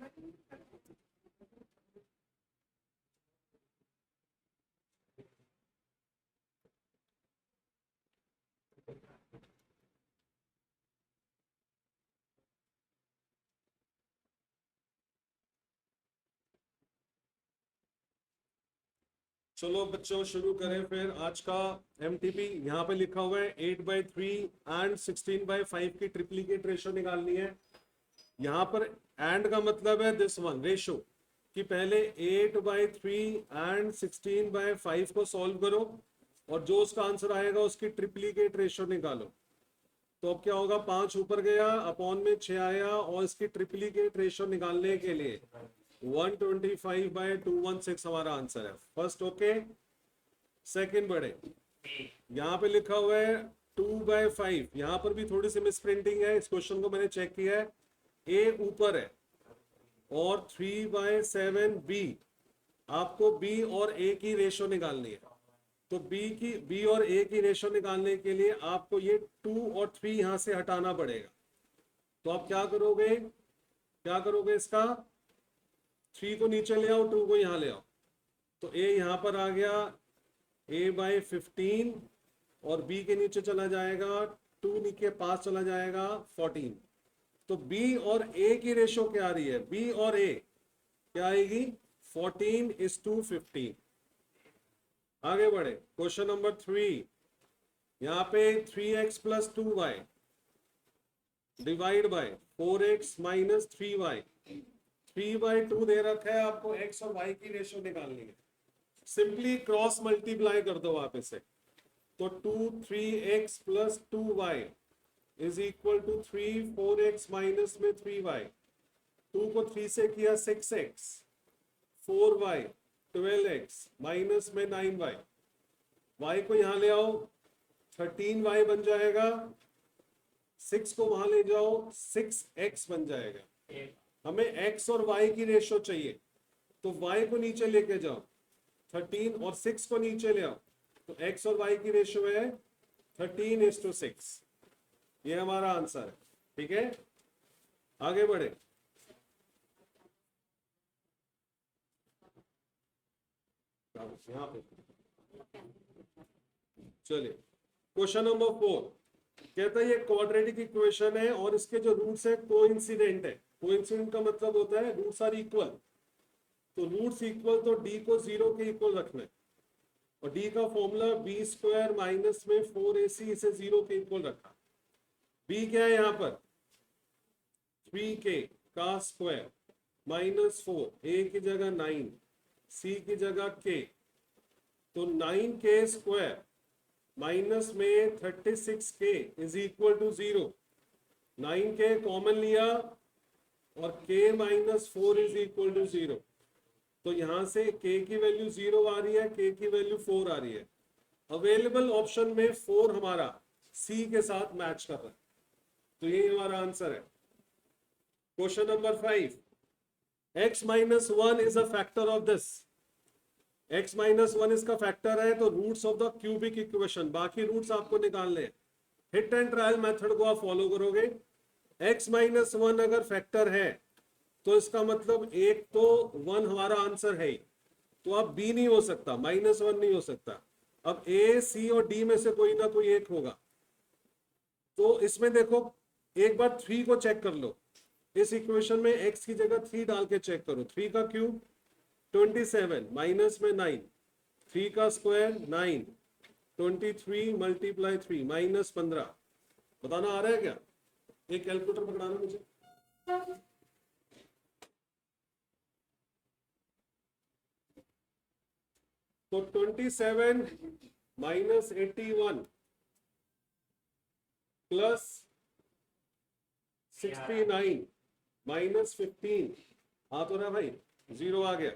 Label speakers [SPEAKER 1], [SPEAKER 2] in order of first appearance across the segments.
[SPEAKER 1] चलो बच्चों शुरू करें फिर आज का एमटीपी। यहाँ पे लिखा हुआ है 8/3 एंड 16/5 की ट्रिप्लीकेट रेशो निकालनी है। यहाँ पर एंड का मतलब है दिस वन रेशो कि पहले 8/3 एंड 16/5 को सॉल्व करो और जो उसका आंसर आएगा उसकी ट्रिप्लीकेट रेशो निकालो। तो अब क्या होगा, 5 ऊपर गया, अपॉन में 6 आया और इसकी ट्रिप्लीकेट रेशो निकालने के लिए 125/216 हमारा आंसर है। First okay. सेकंड बढ़े, यहाँ पे लिखा हुआ है 2/5। यहाँ पर भी थोड़ी सी मिस प्रिंटिंग है, इस क्वेश्चन को मैंने चेक किया है। ए ऊपर है और 3/7 बी। आपको बी और ए की रेशो निकालनी है। तो बी और ए की रेशो निकालने के लिए आपको ये 2 और 3 यहां से हटाना पड़ेगा। तो आप क्या करोगे इसका 3 को नीचे ले आओ, 2 को यहां ले आओ। तो ए यहां पर आ गया a/15 और b के नीचे चला जाएगा 2 के पास चला जाएगा 14। तो b और a की रेशो क्या आ रही है, b और a क्या आएगी 14:15। आगे बढ़े, क्वेश्चन नंबर 3। यहाँ पे 3x + 2y divide by 4x - 3y। 3/2 दे रखा है आपको, x और y की रेशो निकालनी है। सिंपली क्रॉस मल्टीप्लाई कर दो आप इसे। तो 2 3x + 2y is equal to 3 4x minus में 3y। 2 को 3 से किया 6x, 4y 12x माइनस में 9y। y को यहां ले आओ 13y बन जाएगा, 6 को वहां ले जाओ 6x बन जाएगा। हमें x और y की रेशो चाहिए, तो y को नीचे लेके जाओ 13 और 6 को नीचे ले आओ। तो x और y की रेशो है 13:6। ये हमारा आंसर है। ठीक है, आगे बढ़े। यहाँ पे चलिए, क्वेश्चन नंबर 4 कहता है ये क्वाड्रेटिक इक्वेशन है और इसके जो रूट्स है कोइंसिडेंट है। कोइंसिडेंट का मतलब होता है रूट्स आर इक्वल। तो रूट्स इक्वल तो डी को 0 के इक्वल रखना है और डी का फॉर्मूला b² माइनस में 4ac, इसे 0 के इक्वल रखा। b क्या है यहाँ पर 3k का स्क्वायर माइनस 4, a की जगह 9, c की जगह k। तो 9k स्क्वायर माइनस में 36k is equal to 0। 9k common लिया और k - 4 इज इक्वल टू 0। तो यहां से k की वैल्यू 0 आ रही है, k की वैल्यू 4 आ रही है। अवेलेबल ऑप्शन में 4 हमारा c के साथ मैच कर रहा है, तो यही हमारा आंसर है। Question number 5, x - 1 is a factor of this. x - 1 इसका फैक्टर है, तो roots of the cubic equation, बाकी रूट्स आपको निकालने हैं। हिट एंड ट्रायल मेथड को आप फॉलो करोगे। x - 1 अगर फैक्टर है तो इसका मतलब एक तो 1 हमारा आंसर है ही, तो अब b नहीं हो सकता, -1 नहीं हो सकता। अब a, c और d में से कोई ना कोई एक होगा। तो इसमें देखो एक बार 3 को चेक कर लो। इस इक्वेशन में x की जगह 3 डाल के चेक करो। 3 का क्यूब 27 माइनस में 9, 3 का स्क्वायर 9, 23 × 3 -15। बताना आ रहा है क्या? एक कैलकुलेटर पकड़ाना मुझे। तो 27 - 81 प्लस 69 -15 आ तो रहा भाई, 0 आ गया।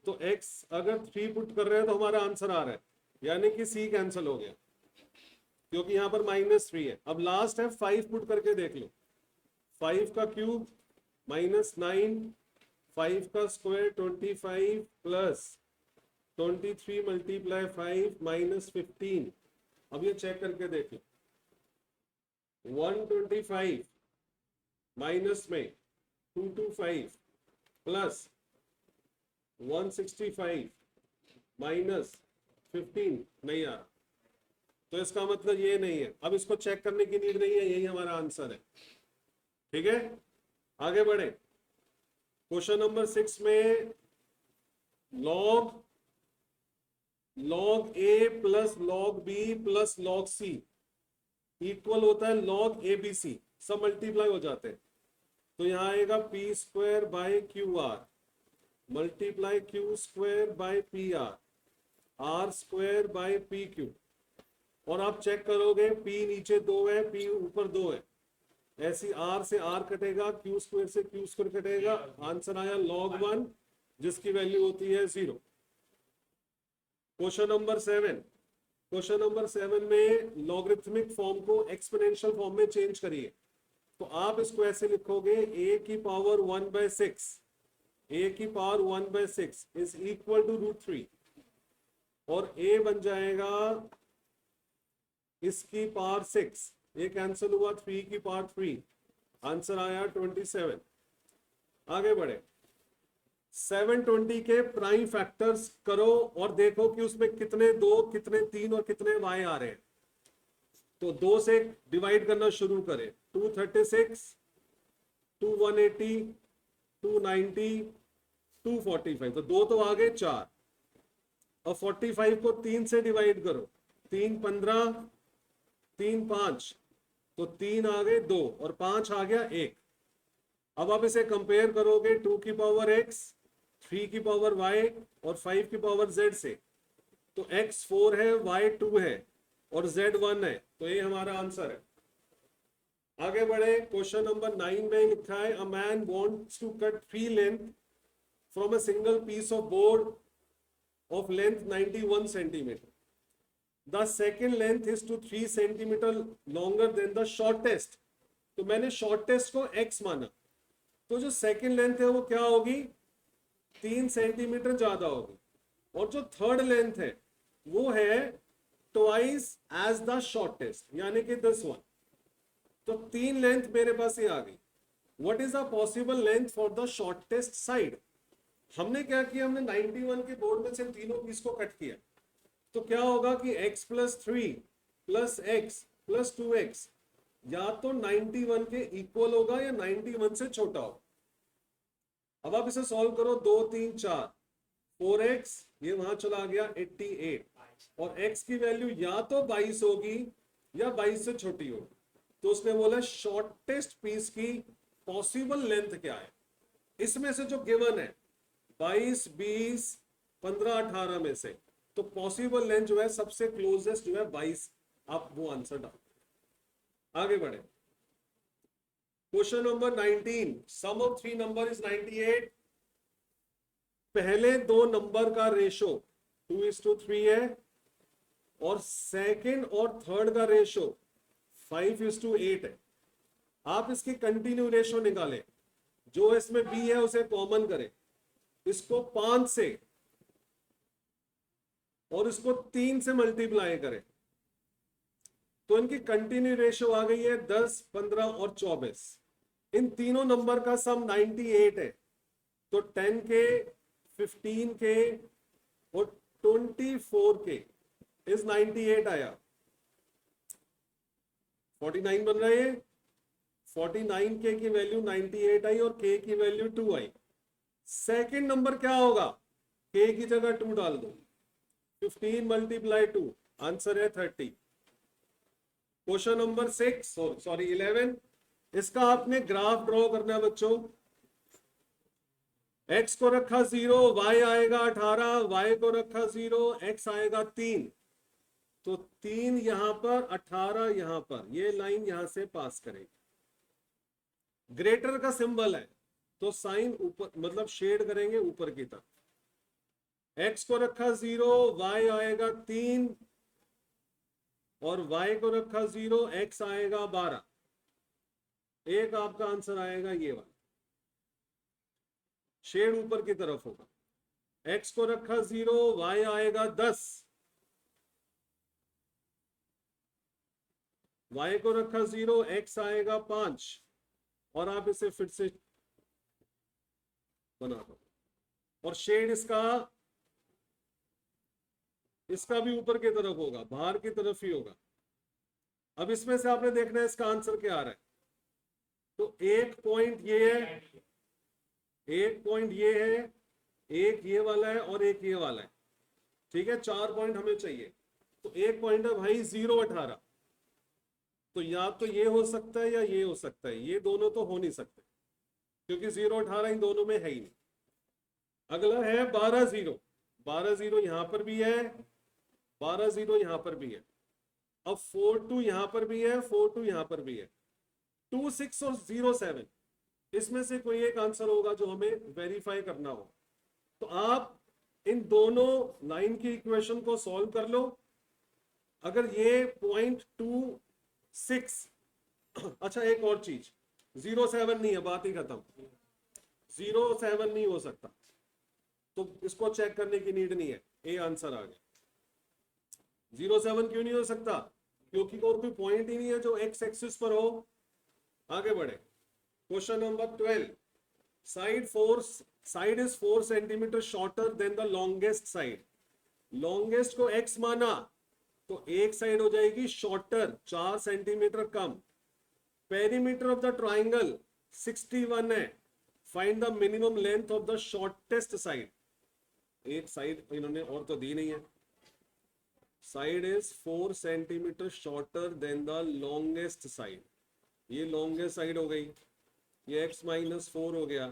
[SPEAKER 1] तो x अगर 3 पुट कर रहे हैं तो हमारा आंसर आ रहा है, यानी कि c कैंसिल हो गया क्योंकि यहां पर -3 है। अब लास्ट है 5 पुट करके देख लो। 5 का क्यूब -9, 5 का स्क्वायर 25 प्लस 23 × 5 -15। अब ये चेक करके देख लो। 125 माइनस में 225 प्लस 165 माइनस 15 नहीं आ रहा, तो इसका मतलब ये नहीं है। अब इसको चेक करने की नीड नहीं है, यही हमारा आंसर है। ठीक है, आगे बढ़े। क्वेश्चन नंबर 6 में log A plus log B plus log C equal होता है लॉग ए बी सी, सब मल्टीप्लाई हो जाते हैं। तो यहां आएगा P square by Q R multiply Q square by P R square by P Q. और आप चेक करोगे पी नीचे 2 है, पी ऊपर 2 है, ऐसी आर से आर कटेगा, क्यू स्क्वायर से क्यू स्क्वायर कटेगा, आंसर आया log 1 जिसकी वैल्यू होती है 0। क्वेश्चन नंबर 7, क्वेश्चन नंबर 7 में लॉगरिथमिक फॉर्म को एक्सपोनेंशियल फॉर्म में चेंज करिए। तो आप इसको ऐसे लिखोगे a की पावर 1/6, a की पावर 1/6 इज इक्वल टू √3, और a बन जाएगा इसकी पावर 6, ये कैंसिल हुआ, 3 की पावर 3, आंसर आया 27। आगे बढ़े। 720 के प्राइम फैक्टर्स करो और देखो कि उसमें कितने 2, कितने 3 और कितने y आ रहे हैं। तो 2 से डिवाइड करना शुरू करें, 236, 280, 290, 245, तो 2 तो आ गए 4। और 45 को 3 से डिवाइड करो, 3 15, 3 5, तो 3 आ गए 2 और 5 आ गया 1। अब आप इसे कंपेयर करोगे 2 की पावर x, 3 की पावर y और 5 की पावर z से, तो x 4 है, y 2 है और z 1 है, तो ये हमारा आंसर है। आगे बढ़े। क्वेश्चन नंबर 9 में लिखा है a man wants to cut 3 length from a single piece of board of length 91 centimetre. The second length is to 3 centimetre longer than the shortest. तो मैंने शॉर्टेस्ट को x माना, तो जो सेकेंड लेंथ है वो क्या होगी, 3 सेंटीमीटर ज्यादा होगी। और जो थर्ड लेंथ है वो है ट्वाइस एज द शॉर्टेस्ट, यानी कि दिस वन। तो 3 लेंथ मेरे पास ये आ गई। What is the possible length for the shortest side. हमने क्या किया, हमने 91 के बोर्ड में से तीनों पीस को कट किया। तो क्या होगा कि x plus 3 plus x plus 2x या तो 91 के इक्वल होगा या 91 से छोटा होगा। अब आप इसे सॉल्व करो, 2 3 4, 4x ये वहां चला गया 88, और x की वैल्यू या तो 22 होगी या 22 से छोटी होगी। तो उसने बोला शॉर्टेस्ट पीस की पॉसिबल लेंथ क्या है। इसमें से जो गिवन है 22, 20, 15, 18 में से, तो पॉसिबल लेंथ जो है सबसे क्लोजेस्ट जो है 22, आप वो आंसर डाल। आगे बढ़े। Question number 19, sum of 3 number is 98। पहले 2 नंबर का रेशो 2:3 है और सेकंड और थर्ड का रेशो 5:8 है। आप इसकी कंटिन्यू रेशो निकालें, जो इसमें b है उसे कॉमन करें, इसको 5 से और इसको 3 से मल्टीप्लाई करें, तो इनकी कंटिन्यू रेशो आ गई है 10, 15 और 24। इन तीनों नंबर का सम 98 है। तो 10 के, 15 के और 24 के इज 98 आया, 49 बन रहे हैं। 49 के की वैल्यू 98 आई और के की वैल्यू 2 आई। सेकंड नंबर क्या होगा, के की जगह 2 डाल दो, 15 मल्टीप्लाई 2, आंसर है 30। क्वेश्चन नंबर 11, इसका आपने ग्राफ ड्रॉ करना है बच्चों। x को रखा 0, y आएगा 18, y को रखा 0, x आएगा 3, तो 3 यहां पर, 18 यहां पर, ये लाइन यहां से पास करेगी। ग्रेटर का सिंबल है तो साइन ऊपर, मतलब शेड करेंगे ऊपर की तरफ। x को रखा 0, y आएगा 3 और y को रखा 0, x आएगा 12। एक आपका आंसर आएगा ये वाला, शेड ऊपर की तरफ होगा। x को रखा 0, y आएगा 10, y को रखा 0, x आएगा 5, और आप इसे फिर से बना दो। और शेड इसका भी ऊपर की तरफ होगा, बाहर की तरफ ही होगा। अब इसमें से आपने देखना है इसका आंसर क्या आ रहा है। तो एक पॉइंट ये है, एक पॉइंट ये है, एक ये वाला है और एक ये वाला है। ठीक है, 4 पॉइंट हमें चाहिए। तो एक पॉइंट है भाई 0.18। तो या तो ये हो सकता है या ये हो सकता है, ये दोनों तो हो नहीं सकते क्योंकि 0.18 इन दोनों में है ही नहीं। अगला है 12 0। 12 0 यहां पर भी है, 12 0 यहां पर भी है। अब 4 2 यहां पर भी है, 4 2 यहां पर भी है। 2 6 और 0 7 इसमें से कोई एक आंसर होगा जो हमें वेरीफाई करना हो। तो आप इन दोनों लाइन की इक्वेशन को सॉल्व कर लो। अगर ये 0.26 अच्छा एक और चीज, 0.7 नहीं है, बात ही खत्म। 0.7 नहीं हो सकता, तो इसको चेक करने की नीड नहीं है, ए आंसर आ गया। 0.7 क्यों नहीं हो सकता? क्योंकि और कोई पॉइंट ही नहीं है जो एक्स एक्सिस पर हो। आगे बढ़े, question number 12। Side is 4 centimetre shorter than the longest side. Longest को x माना तो एक साइड हो जाएगी shorter, 4 centimetre come. Perimeter of the triangle 61 है। Find the minimum length of the shortest side. एक साइड इन्होंने और तो दी नहीं है। Side is 4 centimetre shorter than the longest side. ये लॉन्गेस्ट साइड हो गई, ये x-4 हो गया।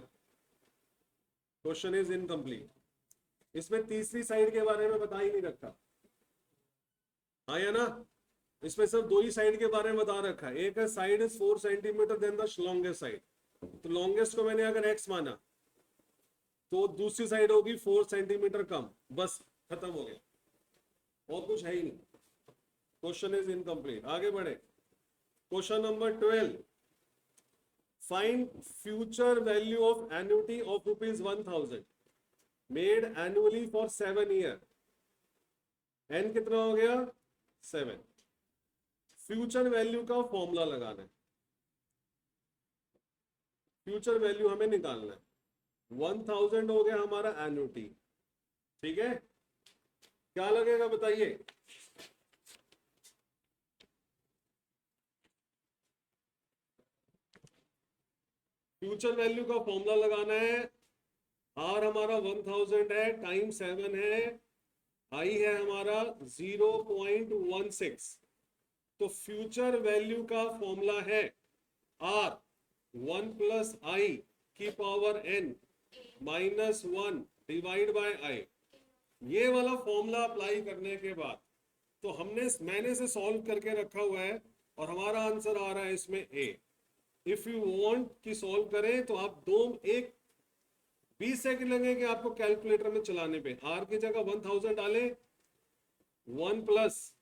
[SPEAKER 1] Question is incomplete. इसमें तीसरी साइड के बारे में बता ही नहीं रखा, आया ना? इसमें सिर्फ दो ही साइड के बारे में बता रखा है। एक है side is 4 centimetre than the longest side. तो लॉन्गेस्ट को मैंने अगर x माना तो दूसरी साइड होगी 4 सेंटीमीटर कम। बस खत्म हो गया, और कुछ है ही नहीं। Question is incomplete. आगे बढ़े, question number 12। Find future value of annuity of ₹1000 made annually for 7 year. N कितना हो गया? 7। फ्यूचर वैल्यू का फॉर्मूला लगाना है, फ्यूचर वैल्यू हमें निकालना है। 1000 हो गया हमारा एन्युटी, ठीक है? क्या लगेगा बताइए? फ्यूचर वैल्यू का फॉर्मूला लगाना है। आर हमारा 1000 है, टाइम 7 है, आई है हमारा 0.16। तो फ्यूचर वैल्यू का फॉर्मूला है आर 1 प्लस आई की power n minus 1 divide by I. ये वाला फॉर्मूला अप्लाई करने के बाद तो मैंने इसे सॉल्व करके रखा हुआ है और हमारा आंसर आ रहा है इसमें ए। इफ यू वांट कि सॉल्व करें तो आप 20 सेकंड लगेंगे आपको कैलकुलेटर में चलाने पे। आर की जगह 1000 डालें, 1 प्लस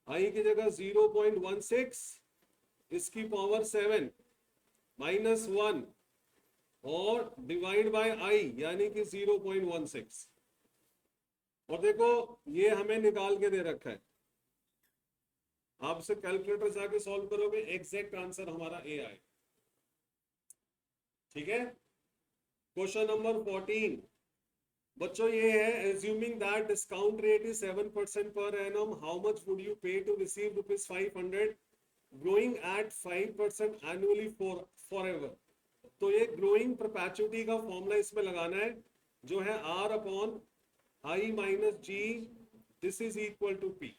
[SPEAKER 1] आई की जगह 0.16 इसकी पावर 7 माइनस 1 और डिवाइड बाय आई यानी कि 0.16। और देखो ये हमें निकाल के दे रखा है, आप इसे कैलकुलेटर से आके सॉल्व करोगे, एग्जैक्ट आंसर हमारा ए आए। ठीक है, क्वेश्चन नंबर 14। बच्चों ये है, assuming that discount rate is 7% per annum, how much would you pay to receive ₹500 growing at 5% annually forever. तो ये ग्रोइंग परपेचुइटी का फॉर्मूला इसमें लगाना है जो है R upon i minus g, this is equal to P।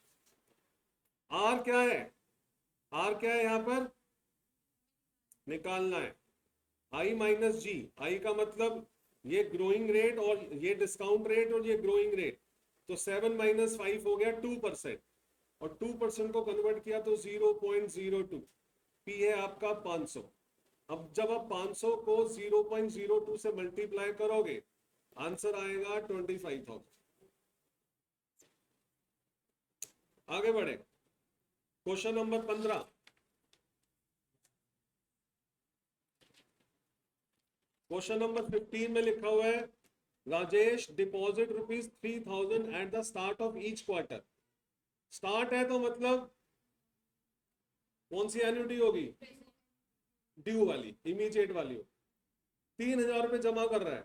[SPEAKER 1] R क्या है? R क्या है यहां पर निकालना है? आई माइनस जी। आई का मतलब ये ग्रोइंग रेट और ये डिस्काउंट रेट और ये ग्रोइंग रेट। तो 7 माइनस 5 हो गया 2%, और 2% को कन्वर्ट किया तो 0.02। P है आपका 500। अब जब आप 500 को 0.02 से मल्टीप्लाई करोगे आंसर आएगा 25,000। आगे बढ़े, क्वेश्चन नंबर 15। क्वेश्चन नंबर 15 में लिखा हुआ है, Rajesh deposit ₹3000 at the start of each quarter. Start है तो मतलब कौन सी एन्युटी होगी? ड्यू वाली, इमीडिएट वाली हो। 3000 रुपए जमा कर रहा है।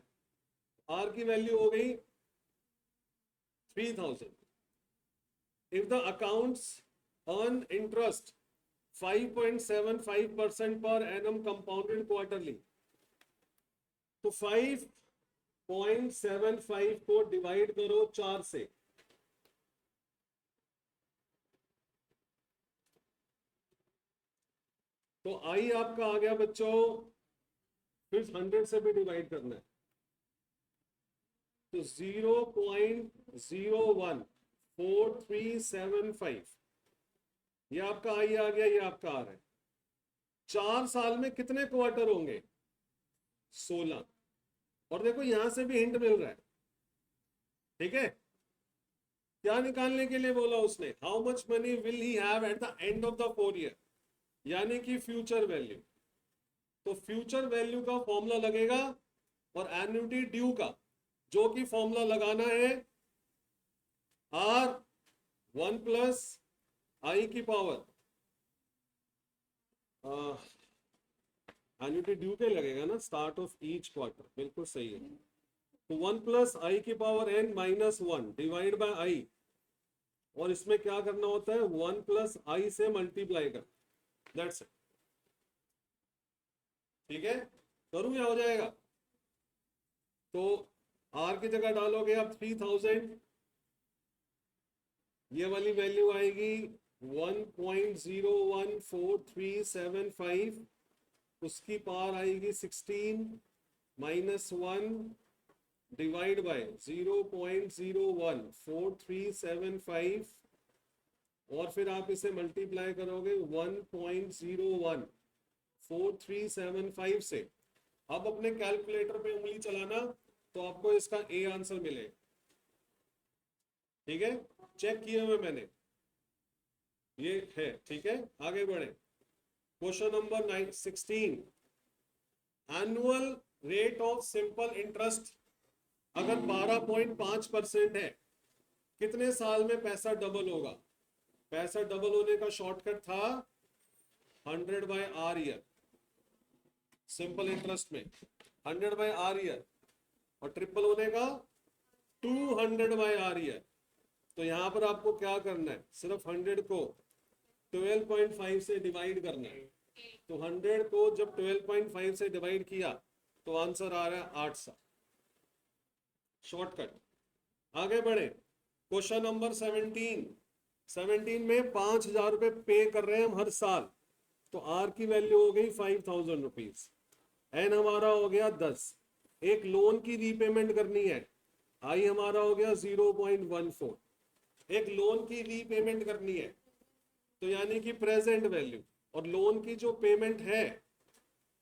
[SPEAKER 1] आर की वैल्यू हो गई 3000. If the accounts earn interest 5.75% per annum compounded quarterly, तो 5.75 को डिवाइड करो 4 से, तो आई आपका आ गया बच्चों, फिर 100 से भी डिवाइड करना है, तो 0.014375, ये आपका आई आ गया, ये आपका आ रहा है. 4 साल में कितने क्वार्टर होंगे? 16. और देखो यहां से भी हिंट मिल रहा है, ठीक है. क्या निकालने के लिए बोला उसने? How much money will he have eight the end of the 4 year, यानी कि फ्यूचर वैल्यू. तो फ्यूचर वैल्यू का फॉर्मूला लगेगा और एन्युटी ड्यू का जो कि फॉर्मूला लगाना है R1 प्लस आई की पावर, एन्युटी ड्यू के लगेगा ना, स्टार्ट ऑफ ईच क्वार्टर, बिल्कुल सही है. तो 1 प्लस आई की power n minus 1 divide by I, और इसमें क्या करना होता है? 1 प्लस आई से मल्टीप्लाई कर, दैट्स इट. ठीक है, करूं या हो जाएगा? तो आर की जगह डालोगे आप 3000, ये वाली वैल्यू आएगी 1.014375, उसकी पावर आएगी 16 माइनस 1 डिवाइड बाय 0.014375, और फिर आप इसे मल्टीप्लाई करोगे 1.014375 से. अब अपने कैलकुलेटर पे उंगली चलाना तो आपको इसका ए आंसर मिलेगा. ठीक है, चेक किए हुए मैंने, ये है. ठीक है, आगे बढ़े. Question number 16. Annual rate of simple interest अगर 12.5% है, कितने साल में पैसा डबल होगा? पैसा डबल होने का शॉर्टकट था 100 by R year. Simple interest में 100 बाय आर ईयर, और ट्रिपल होने का 200 बाय आर ईयर. तो यहां पर आपको क्या करना है? सिर्फ 100 को 12.5 से डिवाइड करना है. तो 100 को जब 12.5 से डिवाइड किया तो आंसर आ रहा है 8 साल. शॉर्टकट. आगे बढ़े. क्वेश्चन नंबर 17 में 5,000 रुपए पे कर रहे हैं हम हर साल, तो आर की वैल्यू हो गई 5,000 रुपीज, एन हमारा हो गया 10. एक लोन की रीपेमेंट करनी है, आई हमारा हो गया 0.14. एक लोन की रीपेमेंट करनी है, तो यानी कि प्रेजेंट वैल्यू, और लोन की जो पेमेंट है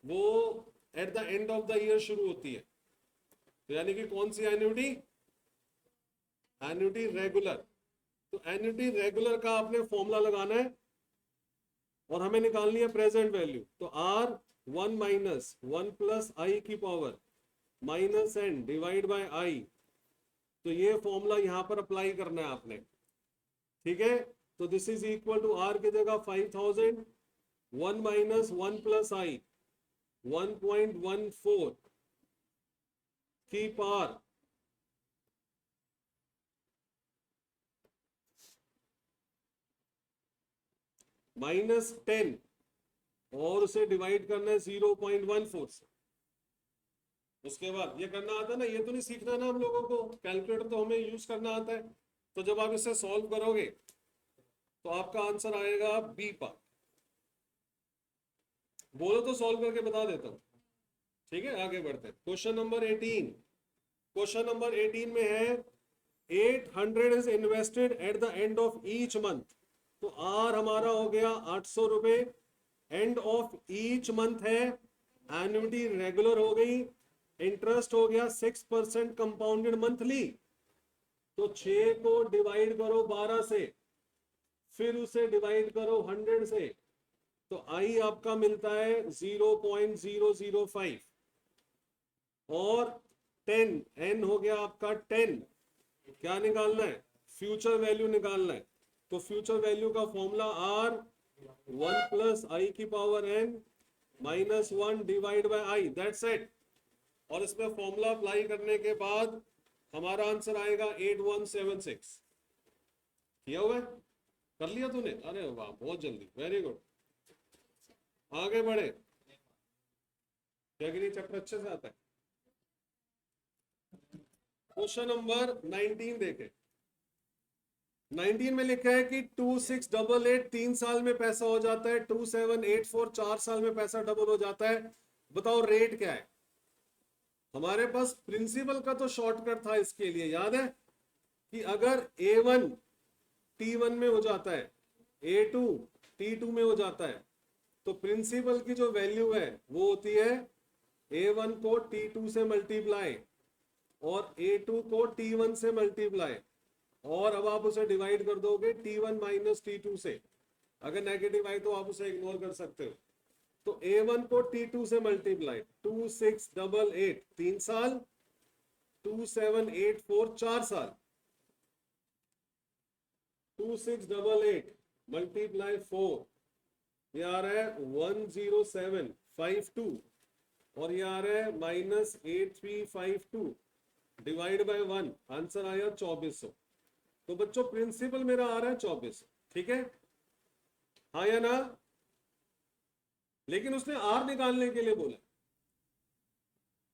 [SPEAKER 1] वो at the end of the year शुरू होती है, तो यानी कि कौन सी एन्युटी? Annuity regular. तो एन्युटी रेगुलर का आपने फॉर्मूला लगाना है और हमें निकालनी है प्रेजेंट वैल्यू. तो आर 1 माइनस 1 प्लस आई की power minus N divide by I, तो ये फॉर्मूला यहां पर अप्लाई करना है आपने. ठीक है, तो this is equal to R की जगह 5,000, 1 माइनस 1 प्लस आई 1.14 की पावर -10, और उसे डिवाइड करना है 0.14 से. उसके बाद ये करना आता है ना, ये तो नहीं सीखना ना हम लोगों को, कैलकुलेटर तो हमें यूज करना आता है. तो जब आप इसे सॉल्व करोगे तो आपका आंसर आएगा बी पार्ट. बोलो तो सॉल्व करके बता देता हूं. ठीक है, आगे बढ़ते हैं. Question number 18. क्वेश्चन नंबर 18 में है 800 is invested at the end of each month. तो आर हमारा हो गया 800 रुपए, एंड ऑफ ईच मंथ है, एन्युटी रेगुलर हो गई, इंटरेस्ट हो गया 6% कंपाउंडेड मंथली. तो 6 को डिवाइड करो 12 से, फिर उसे डिवाइड करो 100 से, तो आई आपका मिलता है 0.005, और 10, एन हो गया आपका 10. क्या निकालना है? फ्यूचर वैल्यू निकालना है. तो फ्यूचर वैल्यू का फॉर्मूला आर 1 प्लस आई की power n minus 1 divide by i, that's it. और इसमें फॉर्मूला अप्लाई करने के बाद हमारा आंसर आएगा 8176। किया हुआ है? कर लिया तूने? अरे वाह, बहुत जल्दी, वेरी गुड। आगे बढ़े। क्या चैप्टर अच्छे से आता है। क्वेश्चन नंबर 19 देखे। 19 में लिखा है कि 2688 3 साल में पैसा हो जाता है, 2784 4 साल में पैसा डबल हो जाता है। बताओ रेट क्या है। हमारे पास प्रिंसिपल का तो शॉर्टकट था इसके लिए, याद है कि अगर A1 T1 में हो जाता है, A2 T2 में हो जाता है, तो प्रिंसिपल की जो वैल्यू है वो होती है A1 को T2 से मल्टीप्लाई और A2 को T1 से मल्टीप्लाई, और अब आप उसे डिवाइड कर दोगे T1 माइनस T2 से। अगर नेगेटिव आई तो आप उसे इग्नोर कर सकते हो। तो A1 को T2 से मल्टीप्लाई, 2688 3 साल, 2784 4 साल, 2688 मल्टीप्लाई 4, ये आ रहा है 10752, और ये आ रहा है -8352 डिवाइड बाय 1, आंसर आया 2400। तो बच्चों प्रिंसिपल मेरा आ रहा है 2400, ठीक है, हाँ या ना। लेकिन उसने आर निकालने के लिए बोला।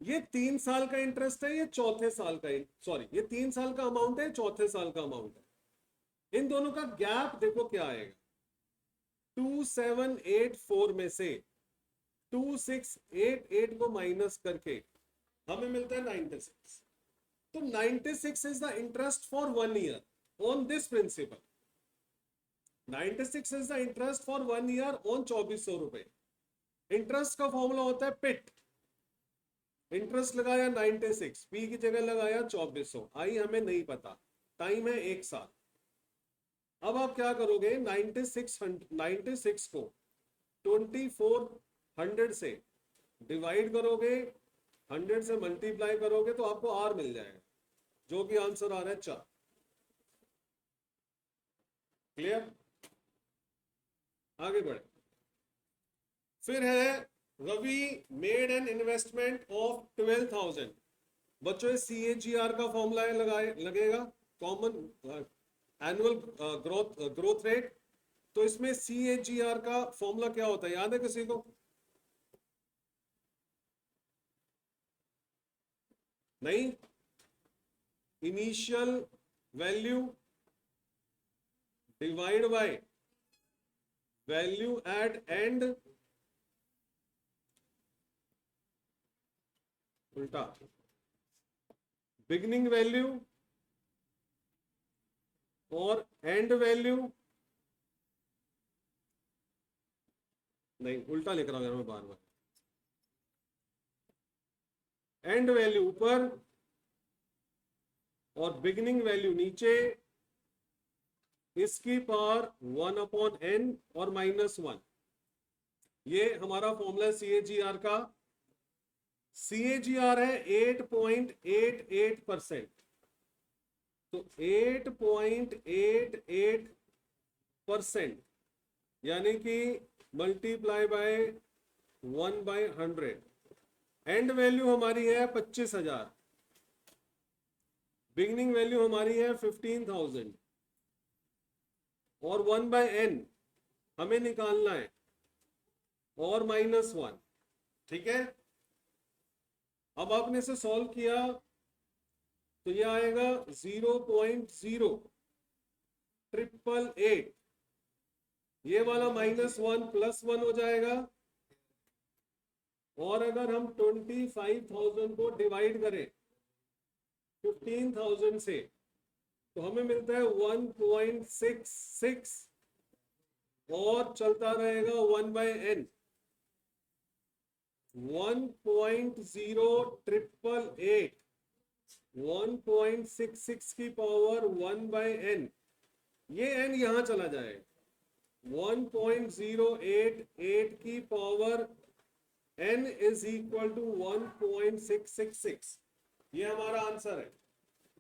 [SPEAKER 1] ये 3 साल का इंटरेस्ट है, ये चौथे साल का, सॉरी ये 3 साल का अमाउंट है, चौथे साल का अमाउंट है। इन दोनों का गैप देखो क्या आएगा। 2784 में से 2688 को माइनस करके हमें मिलता है 96। तो 96 is the interest for 1 year on this principle. 96 is the interest for 1 year on 2400 रुपए। इंटरेस्ट का फॉर्मूला होता है पिट। इंटरेस्ट लगाया 96, पी की जगह लगाया 2400, आई हमें नहीं पता, टाइम है 1 साल। अब आप क्या करोगे, 96 को 2400 से डिवाइड करोगे, 100 से मल्टीप्लाई करोगे तो आपको आर मिल जाएगा, जो कि आंसर आ रहा है 4। क्लियर? आगे बढ़े। फिर है Ravi made an investment of 12,000। बच्चों CAGR का फॉर्मूला लगेगा, कॉमन एनुअल ग्रोथ रेट। तो इसमें CAGR का फॉर्मूला क्या होता है, याद है किसी को? नहीं? Initial value divide by value at end, उल्टा, बिगिनिंग वैल्यू और एंड वैल्यू, नहीं उल्टा लिख रहा हूं यार मैं बार बार। एंड वैल्यू ऊपर और बिगिनिंग वैल्यू नीचे, इसकी पावर 1/n और -1। ये हमारा फॉर्मूला CAGR का। CAGR है 8.88%। तो 8.88% यानी कि मल्टीप्लाई बाय 1/100। एंड वैल्यू हमारी है 25,000, बिगिनिंग वैल्यू हमारी है 15,000, और 1/n हमें निकालना है, और -1। ठीक है, अब आपने इसे सॉल्व किया तो ये आएगा 0.0888। ये वाला -1 +1 हो जाएगा, और अगर हम 25,000 को डिवाइड करें 15,000 से तो हमें मिलता है 1.66, और चलता रहेगा 1/n। 1.0888, 1.66 की पावर 1/n, ये n यहां चला जाएगा। 1.088 की power n is equal to 1.666। ये हमारा आंसर है।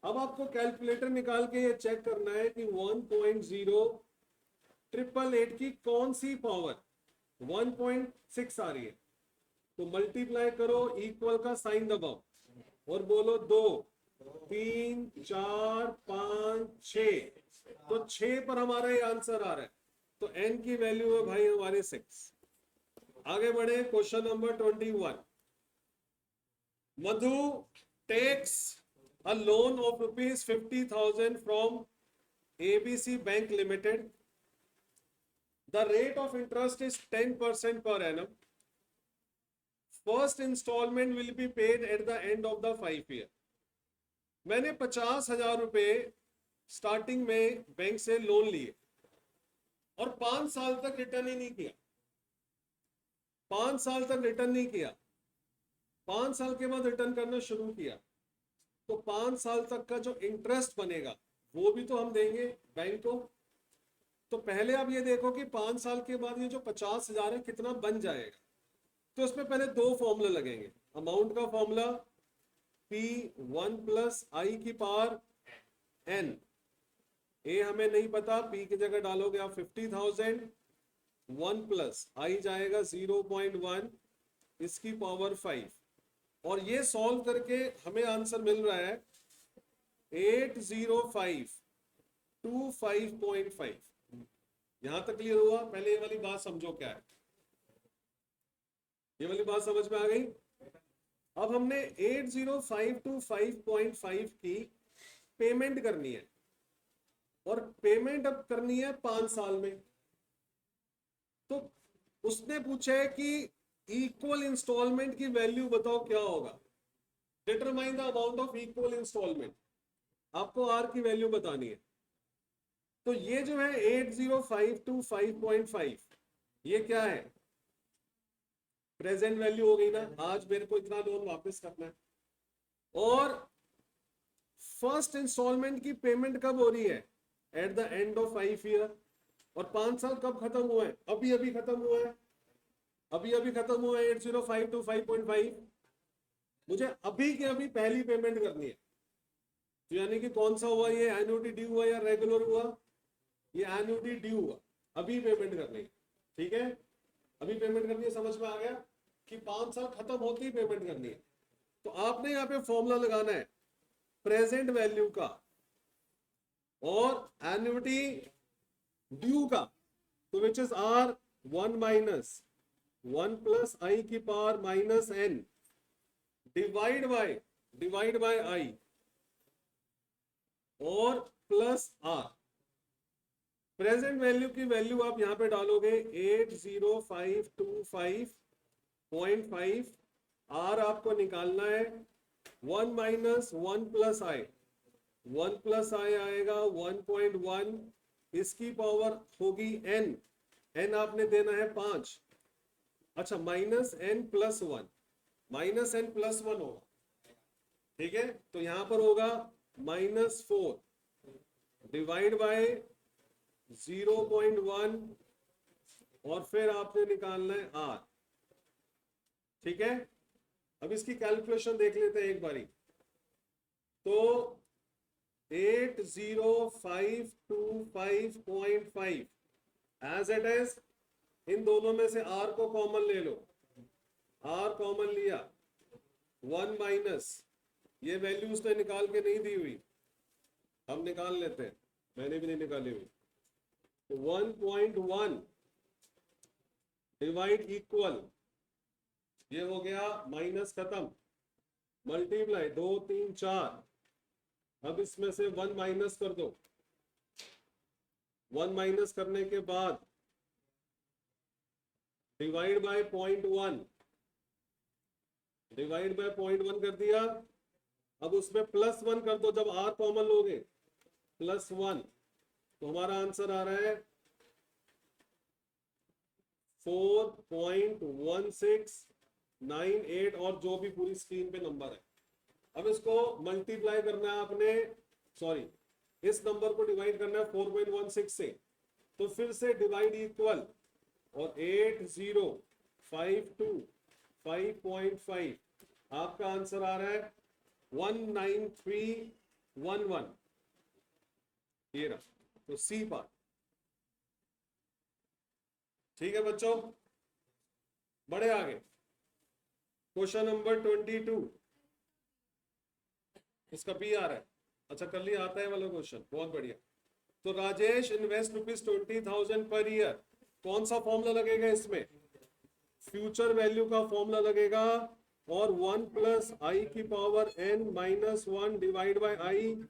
[SPEAKER 1] अब आपको कैलकुलेटर निकाल के ये चेक करना है कि 1.0888 की कौन सी पावर 1.6 आ रही है। तो मल्टीप्लाई करो, इक्वल का साइन दबाओ और बोलो 2 3 4 5 6। तो 6 पर हमारा ये आंसर आ रहा है। तो n की वैल्यू है भाई हमारे 6। आगे बढ़े, question number 21। Madhu takes a loan of rupees 50,000 from ABC Bank Limited. The rate of interest is 10% per annum. First installment will be paid at the end of the 5 year. मैंने 50,000 रुपए starting में bank से loan लिए और 5 साल तक return ही नहीं किया। 5 साल तक रिटर्न नहीं किया, 5 साल के बाद रिटर्न करना शुरू किया। तो 5 साल तक का जो इंटरेस्ट बनेगा वो भी तो हम देंगे बैंक को। तो पहले आप ये देखो कि 5 साल के बाद ये जो 50,000 है कितना बन जाएगा। तो इसमें पहले 2 फॉर्मूला लगेंगे। अमाउंट का फॉर्मूला P1 प्लस आई की पावर n। ए हमें नहीं पता, P की जगह डालोगे आप 50,000, 1 प्लस आई जाएगा 0.1 इसकी पावर 5। और ये सॉल्व करके हमें आंसर मिल रहा है 80525.5। यहां तक क्लियर हुआ? पहले ये वाली बात समझो क्या है। ये वाली बात समझ में आ गई? अब हमने 80525.5 की पेमेंट करनी है और पेमेंट अब करनी है 5 साल में। तो उसने पूछा है कि इक्वल इंस्टॉलमेंट की वैल्यू बताओ क्या होगा। Determine the amount of equal instalment. आपको आर की वैल्यू बतानी है। तो ये जो है 80525.5 ये क्या है? प्रेजेंट वैल्यू हो गई ना। आज मेरे को इतना लोन वापस करना है और फर्स्ट इंस्टॉलमेंट की पेमेंट कब हो रही है? At the end of 5 year. और 5 साल कब खत्म हुआ है? अभी अभी खत्म हुआ है, अभी अभी खत्म हुआ है 80525.5। मुझे अभी के अभी पहली पेमेंट करनी है। तो यानी कि कौन सा हुआ ये? एन्युटी ड्यू हुआ या रेगुलर हुआ? ये एन्युटी ड्यू हुआ, अभी पेमेंट करनी है। ठीक है, अभी पेमेंट करनी है। समझ में आ गया कि 5 साल खत्म होते ही पेमेंट करनी है। तो आपने यहाँ पे फॉर्मूला लगाना है प्रेजेंट वैल्यू का और एन्युटी ड्यू का। तो which is R 1 minus 1 plus आई की power minus n divide by I और प्लस आर। प्रेजेंट वैल्यू की वैल्यू आप यहां पे डालोगे 80525.5। आर आपको निकालना है 1 माइनस 1 प्लस आई। 1 प्लस आई आएगा 1.1 इसकी पावर होगी n। n आपने देना है 5। अच्छा, minus n plus 1, minus n plus 1 होगा। ठीक है, तो यहां पर होगा -4 डिवाइड बाय 0.1 और फिर आपने निकालना है r। ठीक है, अब इसकी कैलकुलेशन देख लेते हैं एक बारी। तो 80525 एज इट इज, इन दोनों में से r को कॉमन ले लो। r कॉमन लिया, 1 माइनस ये वैल्यू उसने निकाल के नहीं दी हुई, हम निकाल लेते हैं, मैंने भी नहीं निकाली हुई। तो 1.1 डिवाइड इक्वल, ये हो गया माइनस खत्म, मल्टीप्लाई 2 3 4। अब इसमें से 1 माइनस कर दो। 1 माइनस करने के बाद डिवाइड बाय 0.1, डिवाइड बाय 0.1 कर दिया। अब उसमें प्लस 1 कर दो, जब r कॉमन लोगे +1। तो हमारा आंसर आ रहा है 4.1698 और जो भी पूरी स्क्रीन पे नंबर है। अब इसको मल्टीप्लाई करना है आपने, सॉरी इस नंबर को डिवाइड करना है 4.16 से। तो फिर से डिवाइड इक्वल और 8052.5 आपका आंसर आ रहा है 19311। ये रहा, तो सी पार्ट। ठीक है बच्चों, बड़े आगे। क्वेश्चन नंबर 22, इसका पी आ रहा है। अच्छा कर लिया, आता है वाला क्वेश्चन, बहुत बढ़िया। तो राजेश इन्वेस्ट ₹20,000 पर ईयर, कौन सा फॉर्मूला लगेगा इसमें? फ्यूचर वैल्यू का फॉर्मूला लगेगा, और 1 प्लस आई की power n minus 1 divide by i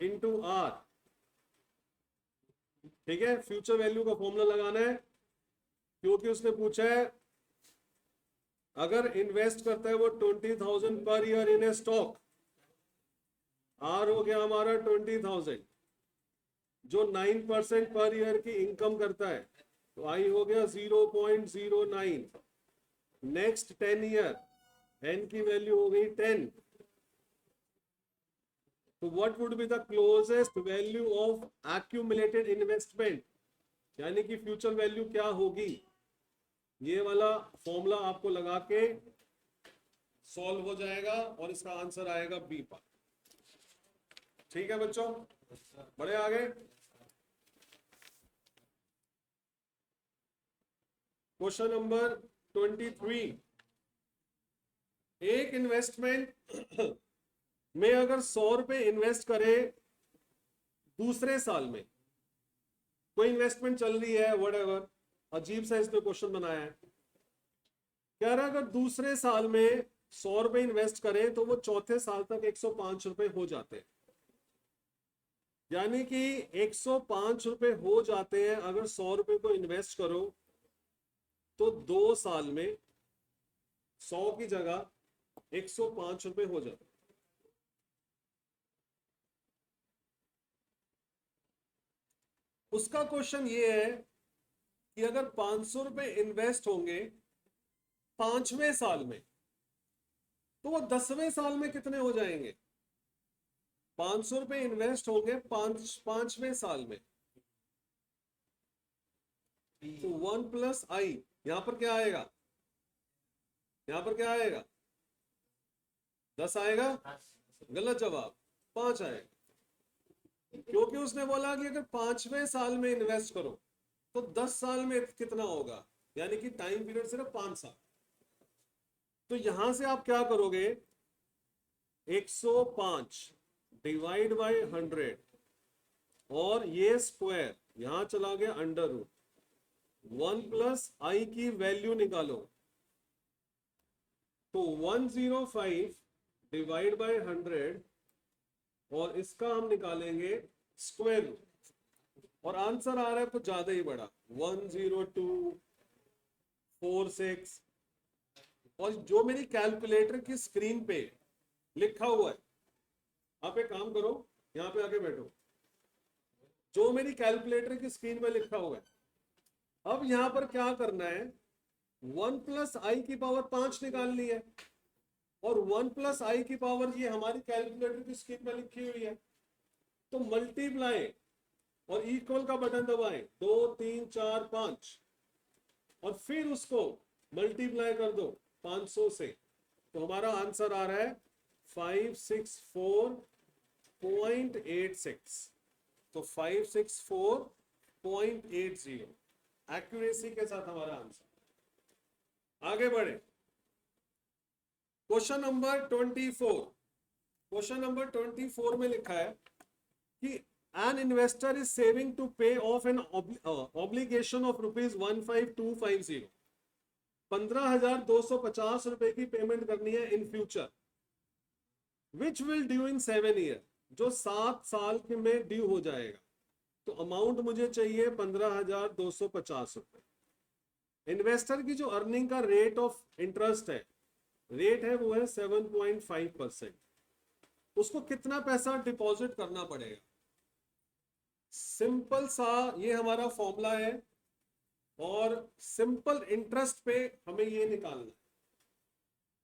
[SPEAKER 1] into R. ठीक है, फ्यूचर वैल्यू का फॉर्मूला लगाना है, क्योंकि उसने पूछा है अगर इन्वेस्ट करता है वो 20,000 per year in a stock, R हो गया हमारा 20,000, जो 9% पर ईयर की इनकम करता है, तो आई हो गया 0.09। नेक्स्ट 10 ईयर एन की वैल्यू हो गई 10। तो what would be the closest value of accumulated investment, यानी कि फ्यूचर वैल्यू क्या होगी? ये वाला फॉर्मूला आपको लगा के सॉल्व हो जाएगा और इसका आंसर आएगा बी पर। ठीक है बच्चों, बढ़े आगे। क्वेश्चन नंबर 23, एक इन्वेस्टमेंट में अगर 100 रुपए इन्वेस्ट करे दूसरे साल में, कोई इन्वेस्टमेंट चल रही है व्हाटएवर, अजीब सा इसने क्वेश्चन बनाया है, कह रहा है अगर दूसरे साल में 100 रुपए इन्वेस्ट करें तो वो चौथे साल तक 105 रुपए हो जाते हैं, यानी कि 105 रुपए हो जाते हैं अगर 100 रुपए को इन्वेस्ट करो, तो 2 साल में 100 की जगह 105 रुपए हो जाते। उसका क्वेश्चन ये है कि अगर 500 रुपए इन्वेस्ट होंगे 5वें साल में, तो वो 10वें साल में कितने हो जाएंगे? 500 रुपए इन्वेस्ट होंगे 5वें साल में, तो 1 प्लस आई, यहां पर क्या आएगा? यहां पर क्या आएगा? 10 आएगा? गलत जवाब, 5 आएगा, क्योंकि उसने बोला कि अगर 5वें साल में इन्वेस्ट करो तो 10 साल में कितना होगा, यानी कि टाइम पीरियड सिर्फ 5 साल। तो यहां से आप क्या करोगे, 105 डिवाइड बाई 100, और ये स्क्वायर यहां चला गया अंडर रूट, 1 प्लस आई की वैल्यू निकालो, तो 105 डिवाइड बाई 100, और इसका हम निकालेंगे स्क्वायर रूट, और आंसर आ रहा है कुछ ज्यादा ही बड़ा, 10246। और जो मेरी कैलकुलेटर की स्क्रीन पे लिखा हुआ है, आप एक काम करो, यहां पे आके बैठो, जो मेरी कैलकुलेटर की स्क्रीन पे लिखा हुआ है, अब यहां पर क्या करना है, 1 प्लस आई की पावर 5 निकालनी है, और 1 प्लस आई की पावर ये हमारी कैलकुलेटर की स्क्रीन पे लिखी हुई है, तो मल्टीप्लाई और इक्वल का बटन दबाएं, 2 3 4 5, और फिर उसको मल्टीप्लाई कर दो 500 से, तो हमारा आंसर आ रहा है 564.86। तो 564.80 एक्यूरेसी के साथ हमारा आंसर। आगे बढ़े, क्वेश्चन नंबर 24। क्वेश्चन नंबर 24 में लिखा है कि an investor is saving to pay off an obligation of ₹15250, 15,250 रुपए की पेमेंट करनी है in future, which will due in 7 year, जो 7 साल के में ड्यू हो जाएगा। तो अमाउंट मुझे चाहिए 15,250 रुपए। इन्वेस्टर की जो अर्निंग का रेट ऑफ इंटरेस्ट है, रेट है वो है 7.5%। उसको कितना पैसा डिपॉजिट करना पड़ेगा? सिंपल सा ये हमारा फॉर्मूला है, और सिंपल इंटरेस्ट पे हमें ये निकालना है।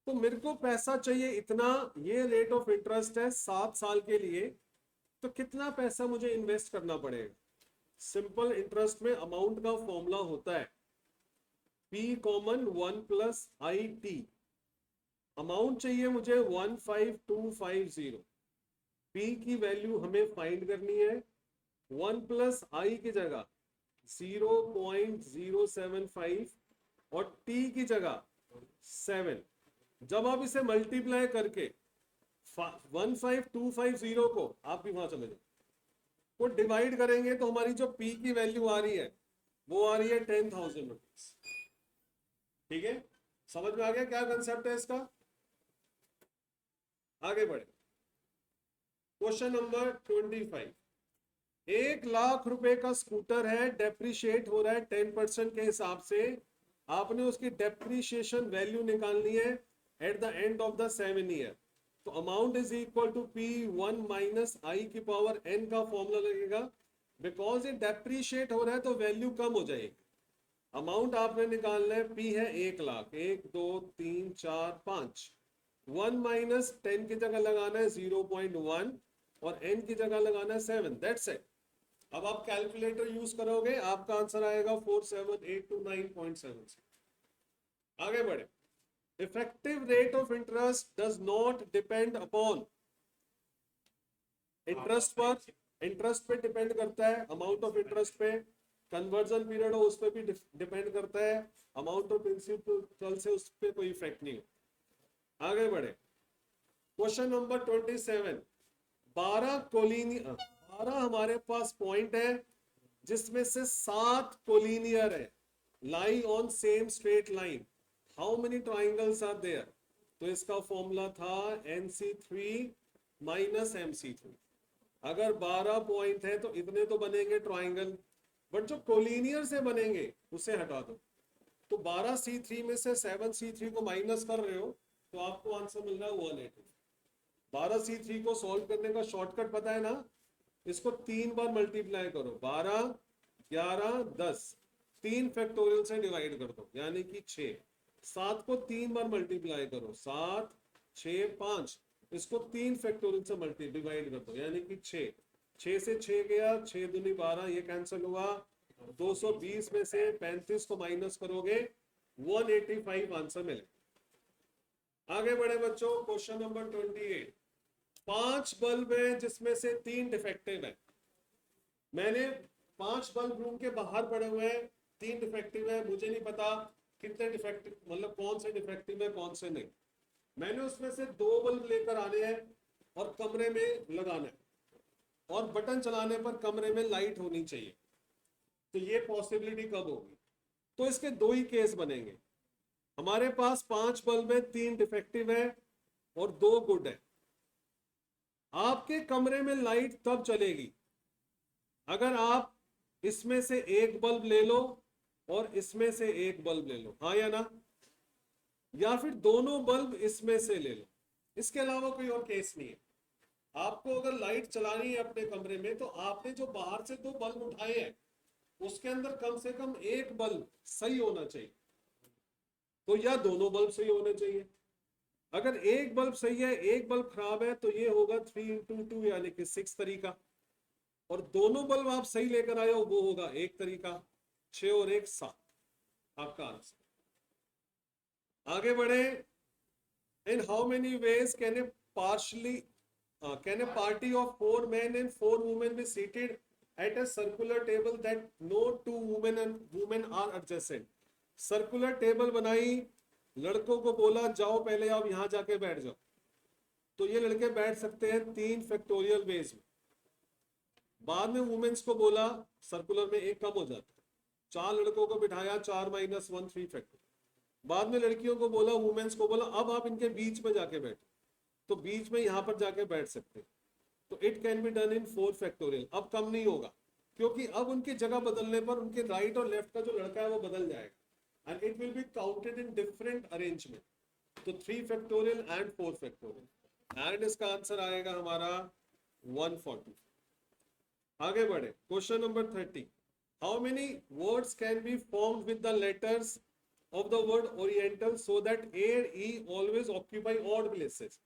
[SPEAKER 1] तो मेरे को पैसा चाहिए इतना, ये रेट ऑफ इंटरेस्ट है 7 साल के लिए, तो कितना पैसा मुझे इन्वेस्ट करना पड़ेगा? सिंपल इंटरेस्ट में अमाउंट का फॉर्मूला होता है P common 1 plus I T. Amount चाहिए मुझे 15250, P की वैल्यू हमें फाइंड करनी है, 1 प्लस आई की जगह 0.075 और T की जगह 7। जब आप इसे मल्टीप्लाई करके 15250 को आप भी वहां चले जाओ, को डिवाइड करेंगे तो हमारी जो पी की वैल्यू आ रही है वो आ रही है 10,000 रुपीज। ठीक है, समझ में आ गया क्या कंसेप्ट है इसका? आगे बढ़े, क्वेश्चन नंबर 25। 1 लाख रुपए का स्कूटर है, डेप्रिशिएट हो रहा है 10% के हिसाब से। आपने उसकी डेप्रिशिएशन वैल्यू निकालनी है at the end of the 7 year. तो amount is equal to P1 minus I की पावर n का फॉर्मूला लगेगा। बिकॉज ये डेप्रिशिएट हो रहा है तो वैल्यू कम हो जाएगी। अमाउंट आपने निकालना है, P है 1 लाख, 1 2 3 4 5, 1 माइनस 10 की जगह लगाना है 0.1 और n की जगह लगाना है 7। That's it. अब आप कैलकुलेटर यूज करोगे, आपका आंसर आएगा 4782.9.7। आगे बढ़े, effective rate of interest does not depend upon, interest पर, इंटरेस्ट पे डिपेंड करता है, अमाउंट ऑफ इंटरेस्ट पे। कन्वर्जन पीरियड हो उस पर भी डिपेंड करता है, अमाउंट ऑफ प्रिंसिपल से उस पर कोई इफेक्ट नहीं हो। आगे बढ़े, क्वेश्चन नंबर 27। 12 हमारे पास पॉइंट है जिसमें से 7 कोलिनियर है, lie on same straight line. How many triangles are there? तो इसका फॉर्मूला था NC3 माइनस MC3। अगर 12 पॉइंट है तो इतने तो बनेंगे ट्राइंगल, बट जो कोलिनियर से बनेंगे उसे हटा दो। तो 12C3 में से 7C3 को माइनस कर रहे हो तो आपको आंसर मिल रहा है 180। 12C3 को सॉल्व करने का शॉर्टकट पता है ना? इसको 3 बार मल्टीप्लाई करो, 12 11 10, 3 फैक्टोरियल से डिवाइड कर दो यानी कि 6। 7 को 3 बार मल्टीप्लाई करो, 7 6 5, इसको 3 फैक्टोरियल से डिवाइड कर दो यानी कि 6। 6 से 6 गया, 6 दूनी 12, ये कैंसिल हुआ। 220 में से 35 को माइनस करोगे 185 आंसर मिले। आगे बढ़े बच्चों, क्वेश्चन नंबर 28। 5 बल्ब है जिसमें से 3 डिफेक्टिव है। मैंने 5 बल्ब रूम के बाहर पड़े हुए हैं, 3 डिफेक्टिव है, मुझे नहीं पता कितने डिफेक्टिव, मतलब कौन से डिफेक्टिव है कौन से नहीं। मैंने उसमें से 2 बल्ब लेकर आने हैं और कमरे में लगाना है, और बटन चलाने पर कमरे में लाइट होनी चाहिए। तो ये पॉसिबिलिटी कब होगी? तो इसके 2 ही केस बनेंगे। हमारे पास 5 बल्ब है, 3 डिफेक्टिव है और 2 गुड है। आपके कमरे में लाइट तब चलेगी अगर आप इसमें से एक बल्ब ले लो और इसमें से एक बल्ब ले लो, हाँ या ना? या फिर दोनों बल्ब इसमें से ले लो। इसके अलावा कोई और केस नहीं है। आपको अगर लाइट चलानी है अपने कमरे में तो आपने जो बाहर से 2 बल्ब उठाए हैं उसके अंदर कम से कम एक बल्ब सही होना चाहिए, तो या दोनों बल्ब सही होने चाहिए। अगर एक बल्ब सही है एक बल्ब खराब है तो ये होगा 3 into 2 यानी कि 6 तरीका, और दोनों बल्ब आप सही लेकर आए हो वो होगा 1 तरीका। 6 और 1 7 आपका आंसर। आगे बढ़े, in how many ways can a party of 4 men and 4 women be seated at a circular table that no 2 women are adjacent? Circular table बनाई, लड़कों को बोला जाओ पहले आप यहां जाके बैठ जाओ, तो ये लड़के बैठ सकते हैं 3 फैक्टोरियल वेज में। बाद में वुमेन्स को बोला, सर्कुलर में एक कम हो जाता है, 4 लड़कों को बिठाया, 4 माइनस 1 3 फैक्टोरियल। बाद में लड़कियों को बोला, वुमेन्स को बोला अब आप इनके बीच में जाके बैठो, तो बीच में यहां पर जाके बैठ सकते हैं। तो it can be done in 4 factorial. अब कम नहीं होगा क्योंकि अब उनकी जगह बदलने पर उनके राइट और लेफ्ट का जो लड़का है वो बदल जाएगा, and it will be counted in different arrangement. तो 3 फैक्टोरियल एंड 4 फैक्टोरियल, एंड इसका आंसर आएगा हमारा 140। आगे बढ़े, question number 30। How many words can be formed with the letters of the word oriental so that A and E always occupy odd places?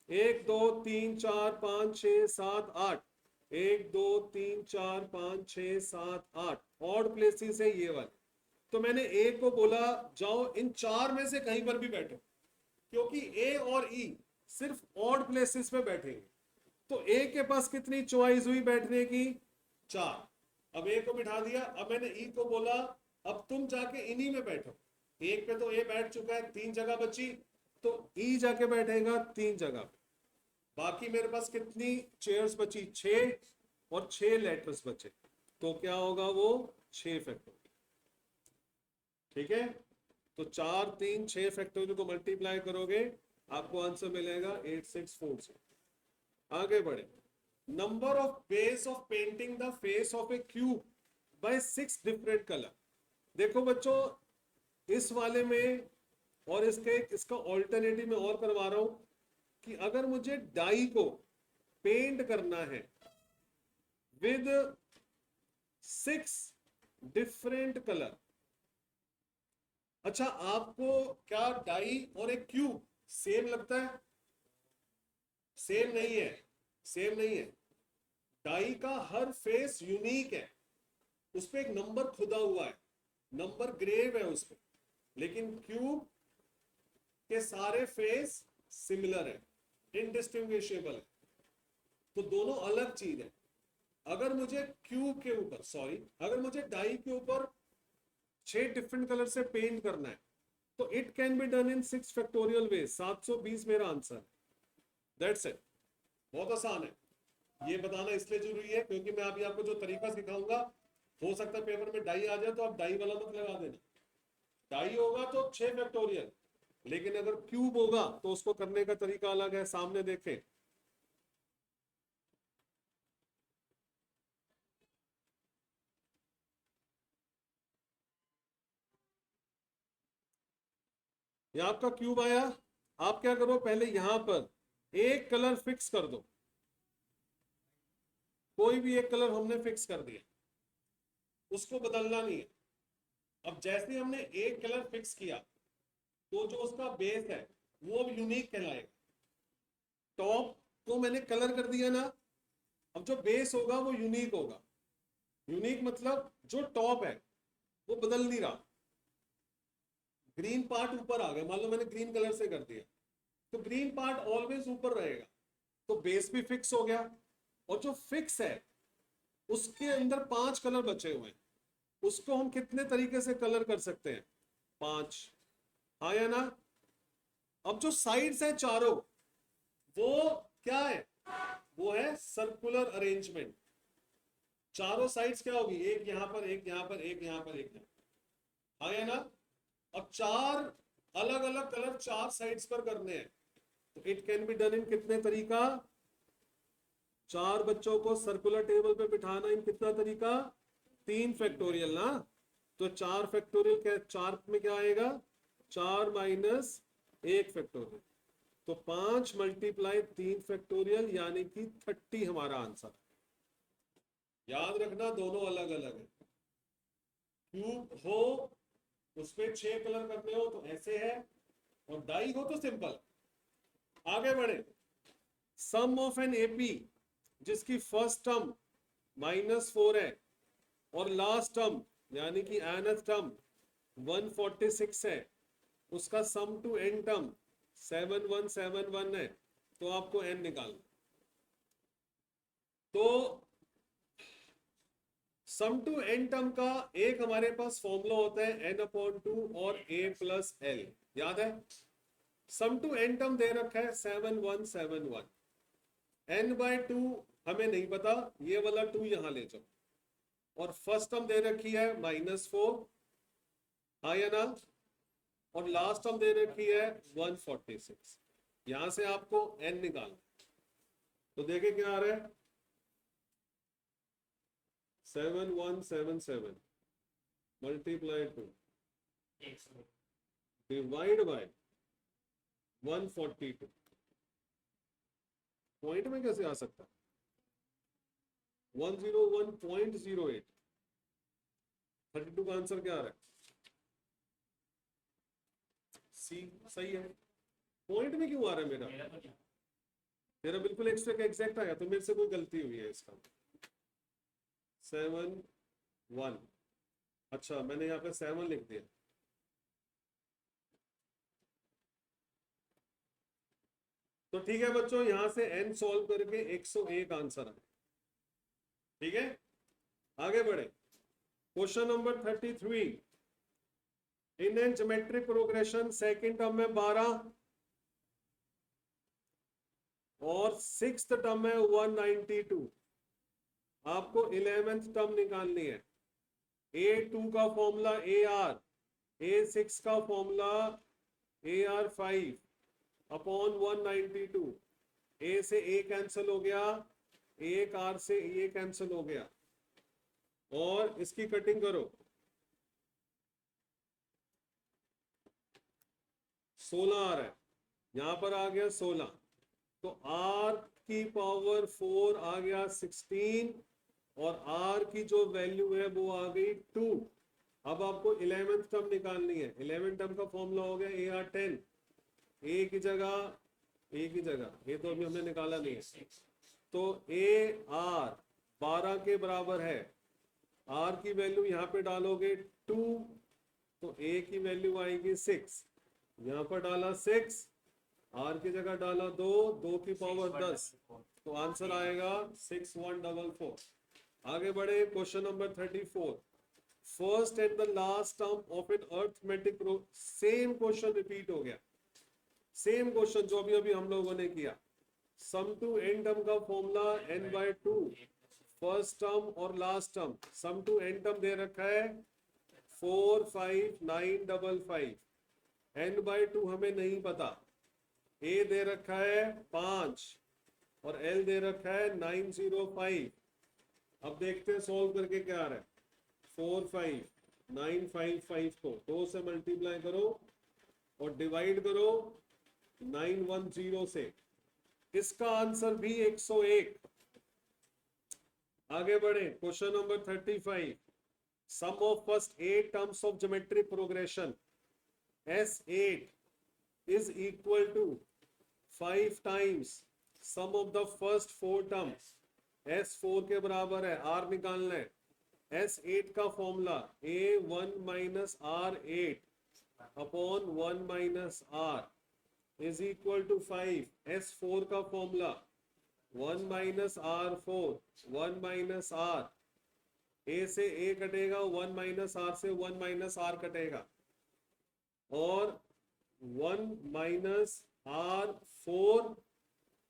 [SPEAKER 1] 1 2 3 4 5 6 7 8, 1 2 3 4 5 6 7 8 odd places है ये वाले। तो मैंने ए को बोला जाओ इन 4 में से कहीं पर भी बैठो, क्योंकि ए और ई सिर्फ ऑड प्लेसेस पे बैठेंगे। तो ए के पास कितनी चॉइस हुई बैठने की? 4। अब ए को बिठा दिया, अब मैंने ई को बोला अब तुम जाके इन्हीं में बैठो। एक पे तो ए बैठ चुका है, 3 जगह बची, तो ई जाके बैठेगा 3 जगह पे। बाकी मेरे पास कितनी चेयर्स बची, 6, और 6 लेटर्स बचे, तो क्या होगा वो 6 फैक्टोरियल। ठीक है, तो 4, 3, 6 फैक्टोरियल को मल्टीप्लाई करोगे आपको आंसर मिलेगा 8646। आगे बढ़े, number of ways of painting the face of A cube by 6 different colour. देखो बच्चों, इस वाले में और इसका ऑल्टरनेटिव में और करवा रहा हूं कि अगर मुझे डाई को पेंट करना है विद 6 डिफरेंट कलर। अच्छा, आपको क्या डाई और एक क्यूब सेम लगता है? सेम नहीं है, सेम नहीं है। डाई का हर फेस यूनिक है, उस पर एक नंबर खुदा हुआ है, नंबर ग्रेव है उस पर, लेकिन क्यूब के सारे फेस सिमिलर है, इनडिस्टिंग्विशेबल है। तो दोनों अलग चीज है। अगर मुझे क्यूब के ऊपर, सॉरी, अगर मुझे डाई के ऊपर 6 डिफरेंट कलर से पेंट करना है तो it can be done in 6 factorial way. 720 मेरा आंसर है। दैट्स इट, बहुत आसान है। ये बताना इसलिए जरूरी है क्योंकि मैं अभी आपको जो तरीका सिखाऊंगा, हो सकता है पेपर में डाई आ जाए तो आप डाई वाला मत लगा देना। डाई होगा तो 6 फैक्टोरियल, लेकिन अगर क्यूब होगा तो उसको करने का तरीका अलग है। सामने देखें, ये आपका क्यूब आया। आप क्या करो, पहले यहां पर एक कलर फिक्स कर दो, कोई भी एक कलर हमने फिक्स कर दिया, उसको बदलना नहीं है। अब जैसे हमने एक कलर फिक्स किया तो जो उसका बेस है वो अब यूनिक कहलाएगा। टॉप को मैंने कलर कर दिया ना, अब जो बेस होगा वो यूनिक होगा। यूनिक मतलब जो टॉप है वो बदल नहीं रहा। ग्रीन पार्ट ऊपर आ गया, मान लो मैंने ग्रीन कलर से कर दिया, तो ग्रीन पार्ट ऑलवेज ऊपर रहेगा, तो बेस भी फिक्स हो गया। और जो फिक्स है उसके अंदर 5 कलर बचे हुए हैं, उसको हम कितने तरीके से कलर कर सकते हैं? 5। हाँ या ना? अब जो साइड्स है चारों, वो क्या है? वो है सर्कुलर अरेंजमेंट। चारों साइड्स क्या होगी? एक यहां पर, एक यहां पर, एक यहां पर, एक यहां। हाँ या ना? अब 4 अलग अलग कलर 4 साइड्स पर करने हैं, तो इट कैन बी डन इन कितने तरीका? 4 बच्चों को सर्कुलर टेबल पे बिठाना इन कितना तरीका? 3 फैक्टोरियल ना। तो 4 फैक्टोरियल क्या, 4 में क्या आएगा? 4 माइनस 1 फैक्टोरियल, तो 5 मल्टीप्लाई 3 फैक्टोरियल, यानी कि 30 हमारा आंसर। याद रखना दोनों अलग अलग है। क्यूब हो उसमें 6 कलर करने हो तो ऐसे है, और डाई हो तो सिंपल। आगे बढ़े, सम ऑफ एन एपी जिसकी फर्स्ट टर्म -4 है और लास्ट टर्म यानी कि nth टर्म 146 है, उसका सम टू एन टर्म 7171 है, तो आपको n निकालना। तो सम टू एन टर्म का एक हमारे पास फॉर्मूला होता है n/2 और a+l, याद है? सम टू एन टर्म दे रखा है 7171, n/2 हमें नहीं पता, ये वाला 2 यहां ले जाओ, और फर्स्ट टर्म दे रखी है -4, हाँ या ना? और लास्ट टर्म दे रखी है 146। यहां से आपको n निकालना, तो देखे क्या आ रहा है? 7177 मल्टीप्लाई 2 डिवाइड बाय 142। पॉइंट में कैसे आ सकता? 101.08। 32 का आंसर क्या आ रहा है? सी सही है। पॉइंट में क्यों आ रहा है मेरा? तेरा बिल्कुल एग्जैक्ट आया, तो मेरे से कोई गलती हुई है इसका। 7 1, अच्छा मैंने यहाँ पे 7 लिख दिया। तो ठीक है बच्चों, यहां से n सॉल्व करके 101 आंसर है। ठीक है, आगे बढ़े। Question number 33, in an geometric progression second term में 12, और सिक्स्थ टर्म है 192। आपको 11th टर्म निकालनी है। A2 का फॉर्मूला AR, A6 का फॉर्मूला AR5 अपॉन 192। A से A कैंसिल हो गया, एक R से A कैंसिल हो गया, और इसकी कटिंग करो। 16 आ रहा है, यहां पर आ गया 16, तो R की पावर 4 आ गया 16, और R की जो वैल्यू है वो आ गई 2। अब आपको 11th टर्म निकालनी है। 11th टर्म का फॉर्मूला हो गया AR10। ए की जगह ये तो अभी हमने निकाला नहीं है, तो AR 12 के बराबर है। R की वैल्यू यहाँ पे डालोगे 2, तो A की वैल्यू आएगी 6। यहाँ पर डाला 6, R की जगह डाला 2, 2 की पावर 10, तो आंसर आएगा 6144। आगे बढ़े, question number 34। First and the last term of an arithmetic same question repeat हो गया। सेम क्वेश्चन जो अभी अभी हम लोगों ने किया। सम टू एन टर्म का फॉर्मूला n/2, फर्स्ट टर्म और last term. Sum to N term दे रखा है 4 5 9 5 5, n/2 हमें नहीं पता। a दे रखा है 5 और l दे रखा है 905। अब देखते हैं सॉल्व करके क्या आ रहा है। 4 5 9 5 5 को 2 से मल्टीप्लाई करो और डिवाइड करो 910 से। इसका आंसर भी 101। आगे बढ़े, question number 35। Sum of first 8 terms of geometric progression S8 is equal to 5 times sum of the first 4 terms. S4 के बराबर है, R निकालना है। S8 का formula A1 minus R8 upon 1 minus R is equal to 5। S4 का formula 1 minus R4, 1 minus R, A से A कटेगा, 1 minus R से 1 minus R कटेगा, और 1 minus R4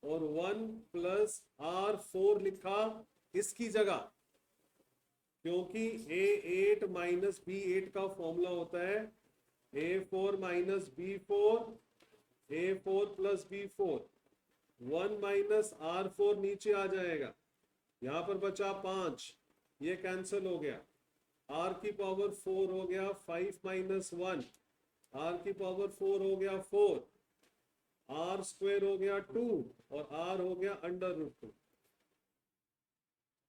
[SPEAKER 1] और 1 plus R4 लिखा इसकी जगह, क्योंकि A8 minus B8 का फॉर्मूला होता है A4 minus B4, A4 plus B4। 1 minus R4 नीचे आ जाएगा, यहां पर बचा 5, ये कैंसिल हो गया। R की पावर 4 हो गया 5 minus 1, R की पावर 4 हो गया 4, R स्क्वायर हो गया 2 और R हो गया √2।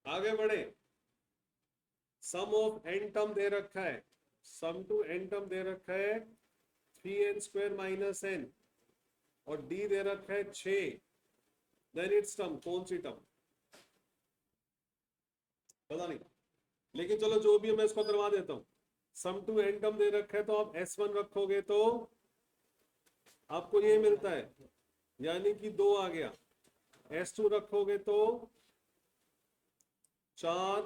[SPEAKER 1] आगे बढ़े, सम ऑफ एन टर्म दे रखा है, सम टू एन टर्म दे रखा है 3n स्क्वायर माइनस n, और D दे रखा है 6। देन इट्स टर्म, कौन सी टर्म पता नहीं, लेकिन चलो जो भी है मैं इसको करवा देता हूं। सम टू एन टर्म दे रखा है, तो आप S1 रखोगे तो आपको ये मिलता है, यानी कि 2 आ गया। S2 रखोगे तो 4,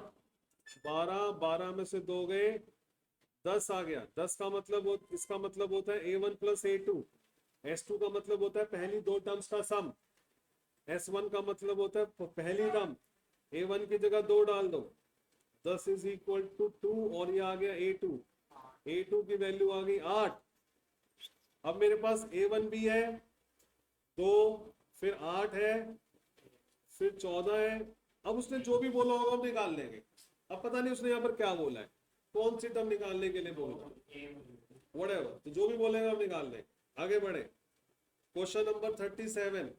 [SPEAKER 1] 12, 12 में से 2 गए, 10 आ गया। 10 का मतलब इसका मतलब होता है A1 plus A2। S2 का मतलब होता है पहली 2 टर्म्स का सम। S1 का मतलब होता है पहली टर्म, A1 की जगह 2 डाल दो, 10 इज इक्वल टू 2, और ये आ गया A2। A2 की वैल्यू आ गई 8। अब मेरे पास A1 भी है 2, फिर 8 है, फिर 14 है। अब उसने जो भी बोला होगा हम निकाल लेंगे। अब पता नहीं उसने यहाँ पर क्या बोला है, कौन सी टर्म निकालने के लिए बोला, व्हाटएवर, तो जो भी बोलेगा हम निकाल लेंगे। आगे बढ़े, क्वेश्चन नंबर 37।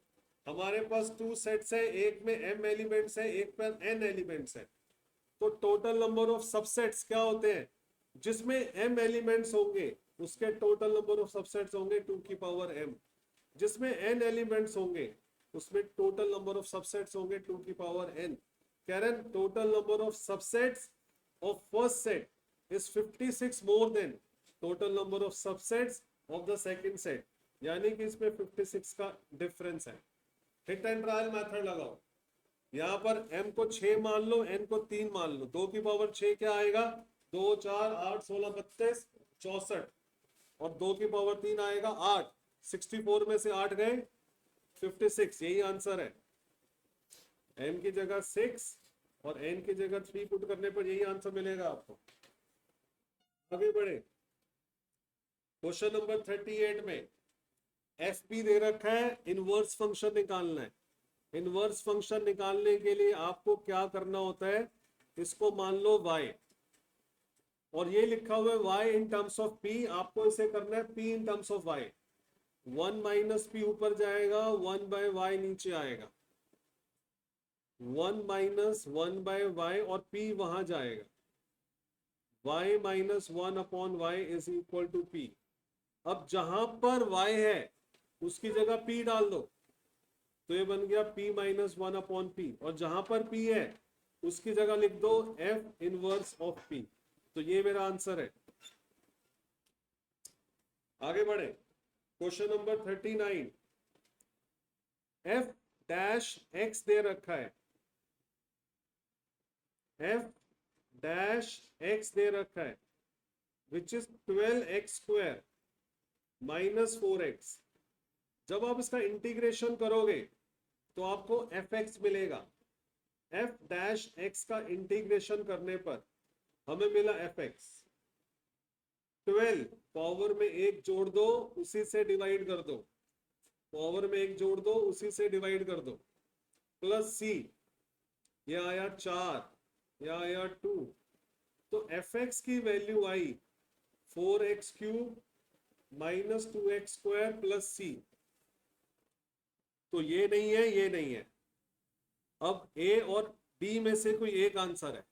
[SPEAKER 1] हमारे पास 2 सेट्स है, एक में m एलिमेंट्स है, एक पर n एलिमेंट्स है। तो टोटल नंबर ऑफ सबसेट्स क्या होते हैं, जिसमें m एलिमेंट्स होंगे उसके टोटल नंबर ऑफ सबसेट्स होंगे 2 की पावर m। जिसमें n एलिमेंट्स होंगे उसमें टोटल नंबर ऑफ सबसेट्स होंगे 2 की पावर n। कह रहे हैं total number of subsets of first set is 56 more than total number of subsets of the second set, यानी कि इसमें 56 का डिफरेंस है। हिट एंड ट्रायल मेथड लगाओ, यहाँ पर m को 6 मान लो, n को 3 मान लो, 2 की पावर 6 क्या आएगा, 2 4 8 16 32 64, और 2 की पावर 3 आएगा 8। 64 में से 8 गए, 56, यही आंसर है। m की जगह 6 और n की जगह 3 पुट करने पर यही आंसर मिलेगा आपको। आगे बढ़े, क्वेश्चन नंबर 38 में एफ पी दे रखा है, इनवर्स फंक्शन निकालना है। इनवर्स फंक्शन निकालने के लिए आपको क्या करना होता है, इसको मान लो y और ये लिखा हुआ है y in terms of p, आपको इसे करना है p in terms of y। 1 minus P ऊपर जाएगा, 1 बाय y नीचे आएगा, 1 माइनस 1 बाय y और p वहां जाएगा, y minus 1 upon y is equal to p। अब जहां पर y है उसकी जगह p डाल दो, तो ये बन गया p माइनस 1 अपॉन p, और जहां पर p है उसकी जगह लिख दो f इनवर्स ऑफ p। तो ये मेरा आंसर है। आगे बढ़े, question number 39, f dash x दे रखा है, f डैश x दे रखा है which is 12x square minus 4x। जब आप इसका इंटीग्रेशन करोगे तो आपको fx मिलेगा। f डैश x का इंटीग्रेशन करने पर हमें मिला fx। 12 पावर में एक जोड़ दो, उसी से डिवाइड कर दो, पावर में एक जोड़ दो, उसी से डिवाइड कर दो, प्लस c, ये आया 4, ये आया 2। तो fx की वैल्यू आई 4x cube minus 2x square plus c। तो ये नहीं है, ये नहीं है। अब a और b में से कोई एक आंसर है,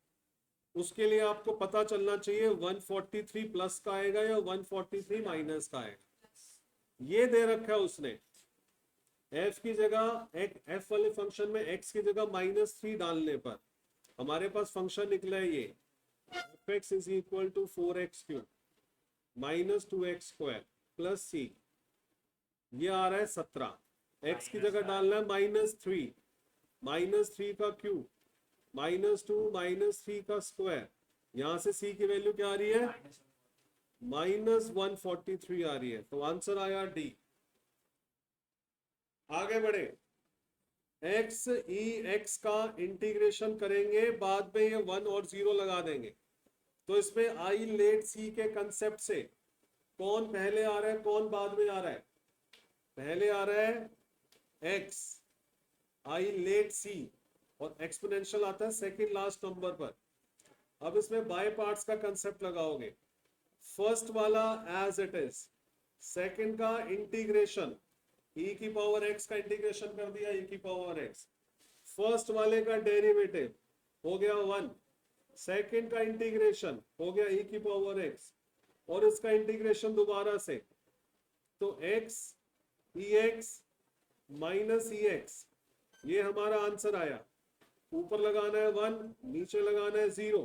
[SPEAKER 1] उसके लिए आपको पता चलना चाहिए 143 प्लस का आएगा या 143 माइनस का आएगा। ये दे रखा है उसने, f की जगह f वाले फंक्शन में x की जगह -3 डालने पर हमारे पास फंक्शन निकला है ये fx is equal to 4x cube minus 2x square plus c। ये आ रहा है 17, x की जगह डालना है -3, -3 का क्यूब -2 -3 का स्क्वायर, यहां से c की वैल्यू क्या आ रही है, -143 आ रही है। तो आंसर आया डी। आगे बढ़े, x e x का इंटीग्रेशन करेंगे, बाद में ये 1 और 0 लगा देंगे। तो इसमें आई लेट सी के कंसेप्ट से कौन पहले आ रहा है कौन बाद में आ रहा है, पहले आ रहा है x आई लेट सी और एक्सपोनेंशियल आता है सेकंड लास्ट नंबर पर। अब इसमें बाय पार्ट्स का कंसेप्ट लगाओगे, फर्स्ट वाला एज इट इज, सेकंड का इंटीग्रेशन e की पावर x का इंटीग्रेशन कर दिया e की पावर x, फर्स्ट वाले का डेरिवेटिव हो गया 1, सेकंड का इंटीग्रेशन हो गया e की पावर x और इसका इंटीग्रेशन दोबारा से, तो x ex माइनस ex, ये हमारा आंसर आया। ऊपर लगाना है 1, नीचे लगाना है 0।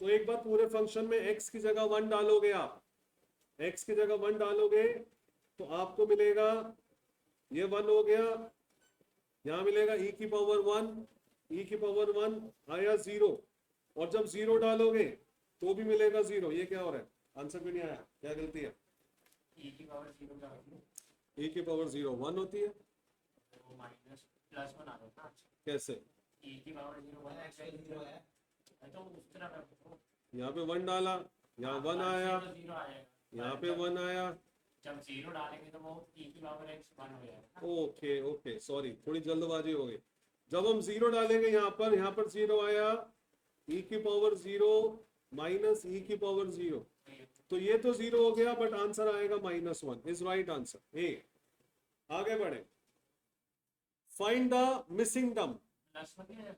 [SPEAKER 1] तो एक बार पूरे फंक्शन में x की जगह 1 डालोगे, आप x की जगह 1 डालोगे तो आपको मिलेगा, ये 1 हो गया, यहां मिलेगा e की पावर 1, e की पावर 1 आया 0, और जब 0 डालोगे तो भी मिलेगा 0। ये क्या हो रहा है, आंसर भी नहीं आया, क्या गलती है,
[SPEAKER 2] e की पावर 0 क्या होती है,
[SPEAKER 1] e की पावर 0 1 होती है,
[SPEAKER 2] तो माइनस प्लस 1 आ रहा है।
[SPEAKER 1] कैसे,
[SPEAKER 2] e की पावर 0 1 है, तो उस तरह का
[SPEAKER 1] यहाँ पे 1 डाला, यहाँ 1 आया, यहाँ पे 1 आया,
[SPEAKER 2] जब 0 डालेंगे तो वो e की पावर x 1 हो जाएगा।
[SPEAKER 1] ओके ओके, सॉरी थोड़ी जल्दबाजी हो गई। जब हम 0 डालेंगे यहाँ पर 0 आया, e की पावर 0 माइनस e की पावर 0, तो ये तो 0 हो गया, बट आंसर आएगा -1 इज राइट आंसर ए। आगे बढ़े, find the missing term.
[SPEAKER 2] Plus 1 है,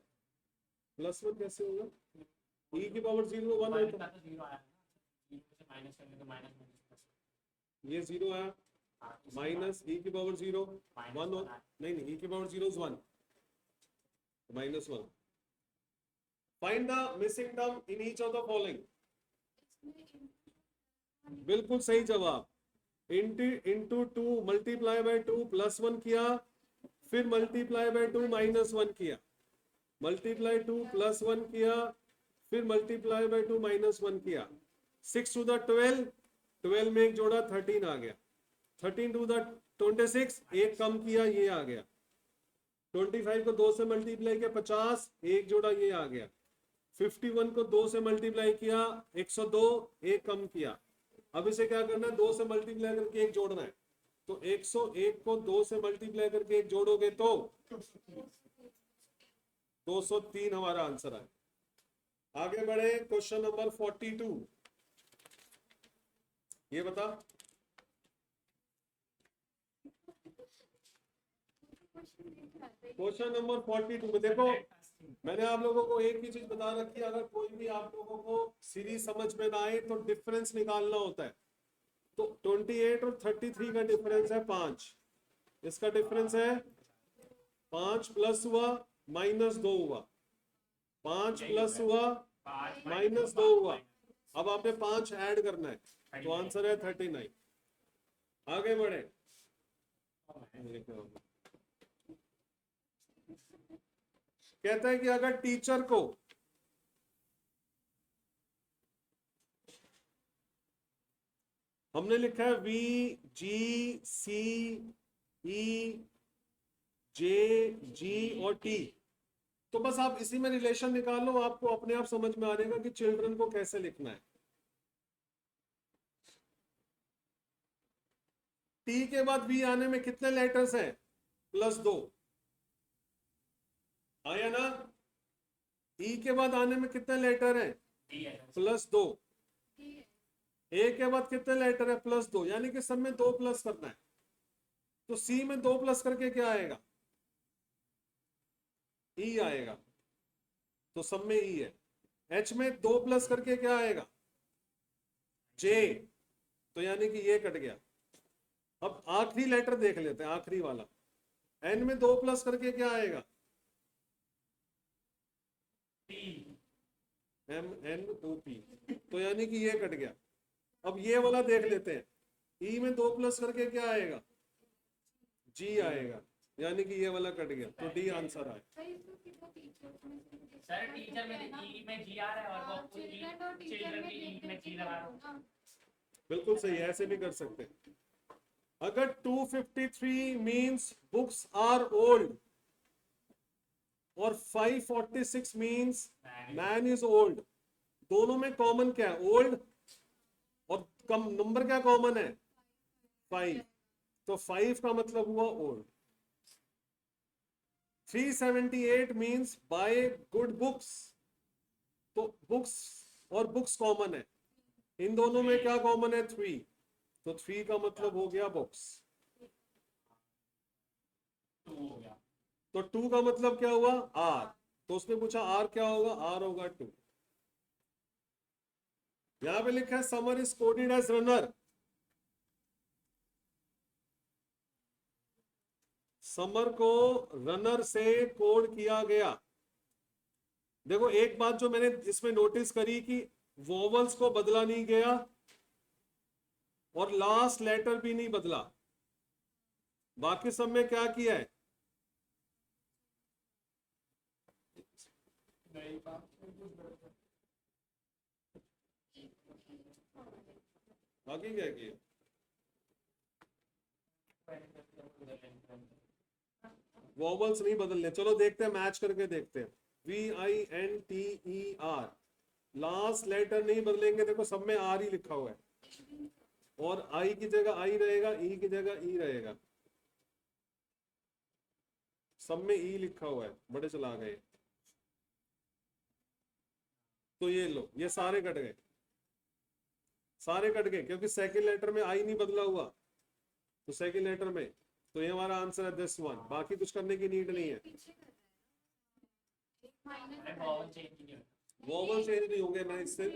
[SPEAKER 1] प्लस 1 कैसे होगा, e की पावर 0 1
[SPEAKER 2] 1
[SPEAKER 1] होता,
[SPEAKER 2] का तो 0 आया ना, 0 से माइनस करेंगे तो माइनस प्लस,
[SPEAKER 1] ये 0 आया, माइनस e की पावर 0 1 हो, नहीं e की power 0 is 1 -1। Find the missing term in each of the following. बिल्कुल सही जवाब, इंटू 2 मल्टीप्लाई बाय 2 प्लस 1 किया, फिर मल्टीप्लाई बाय 2 -1 किया, मल्टीप्लाई 2 प्लस 1 किया, फिर मल्टीप्लाई बाय 2 -1 किया, 6 टू द 12, 12 में एक जोड़ा 13 आ गया, 13 टू द 26, एक कम किया, ये आ गया। 25 को 2 से मल्टीप्लाई किया 50, एक जोड़ा, ये आ गया। 51 को 2 से मल्टीप्लाई किया 102, एक कम किया। अब इसे क्या करना है, 2 से मल्टीप्लाई करके एक जोड़ना है। तो 101 को 2 से मल्टीप्लाई करके एक जोड़ोगे तो 203 हमारा आंसर है। आगे बढ़े, क्वेश्चन नंबर 42। ये बता, क्वेश्चन नंबर 42 में देखो, मैंने आप लोगों को एक ही चीज बता रखी है, अगर कोई भी आप लोगों को सीरीज समझ में ना आए तो डिफरेंस निकालना होता है। तो 28 और 33 का डिफरेंस है 5, इसका डिफरेंस है 5 प्लस हुआ -2 हुआ, 5 प्लस हुआ -2 हुआ। अब आपने 5 ऐड करना है, तो आंसर है 39। आगे बढ़े, कहता है कि अगर टीचर को हमने लिखा है VGCEJ और T, तो बस आप इसी में रिलेशन निकाल लो, आपको अपने आप समझ में आ जाएगा कि चिल्ड्रन को कैसे लिखना है। T के बाद V आने में कितने लेटर्स हैं, +2 आया ना। E के बाद आने में कितने लेटर हैं, +2। A के बाद कितने लेटर है, +2, यानी कि सब में 2 प्लस करना है। तो C में 2 प्लस करके क्या आएगा, E आएगा, तो सब में E है। H में 2 प्लस करके क्या आएगा, J, तो यानी कि ये कट गया। अब आखिरी लेटर देख लेते हैं, आखिरी वाला। N में 2 प्लस करके क्या आएगा, MNOP, तो यानी कि ये कट गया। अब ये वाला देख लेते हैं, E में 2 प्लस करके क्या आएगा, G आएगा, यानी कि ये वाला कट गया, तो D आंसर आए।
[SPEAKER 2] सर टीचर में ई में जी आ रहा है और वो चिल्ड्रन में ई में जी लगा रहा हूं।
[SPEAKER 1] बिल्कुल सही, ऐसे भी कर सकते हैं। अगर 253 मीन्स बुक्स आर ओल्ड और 546 मीन्स मैन इज ओल्ड, दोनों में कॉमन क्या है, ओल्ड, और कम नंबर क्या कॉमन है, 5, तो 5 का मतलब हुआ old. 378 means by good books, तो बुक्स और बुक्स कॉमन है, इन दोनों में क्या कॉमन है, 3, तो 3 का मतलब हो गया बुक्स। तो 2 का मतलब क्या हुआ, आर, तो उसने पूछा आर क्या होगा, आर होगा 2। यहां पे लिखा है summer is coded as runner, summer को रनर से कोड किया गया। देखो एक बात जो मैंने इसमें नोटिस करी कि वोवल्स को बदला नहीं गया और लास्ट लेटर भी नहीं बदला, बाकी सब में क्या किया है, बाकी क्या किया, वोवल्स नहीं बदलने। चलो देखते हैं, मैच करके देखते हैं। VINTER, लास्ट लेटर नहीं बदलेंगे, देखो सब में आर ही लिखा हुआ है, और आई की जगह आई रहेगा, ई की जगह ई रहेगा, सब में ई लिखा हुआ है, बड़े चला गए। तो ये लो, ये सारे कट गए, सारे कट गए, क्योंकि सेकंड लेटर में आई नहीं बदला हुआ, तो सेकंड लेटर में, तो ये हमारा आंसर है दिस वन। बाकी कुछ करने की नीड नहीं है, वोवल चेंज नहीं होंगे, मैंने इससे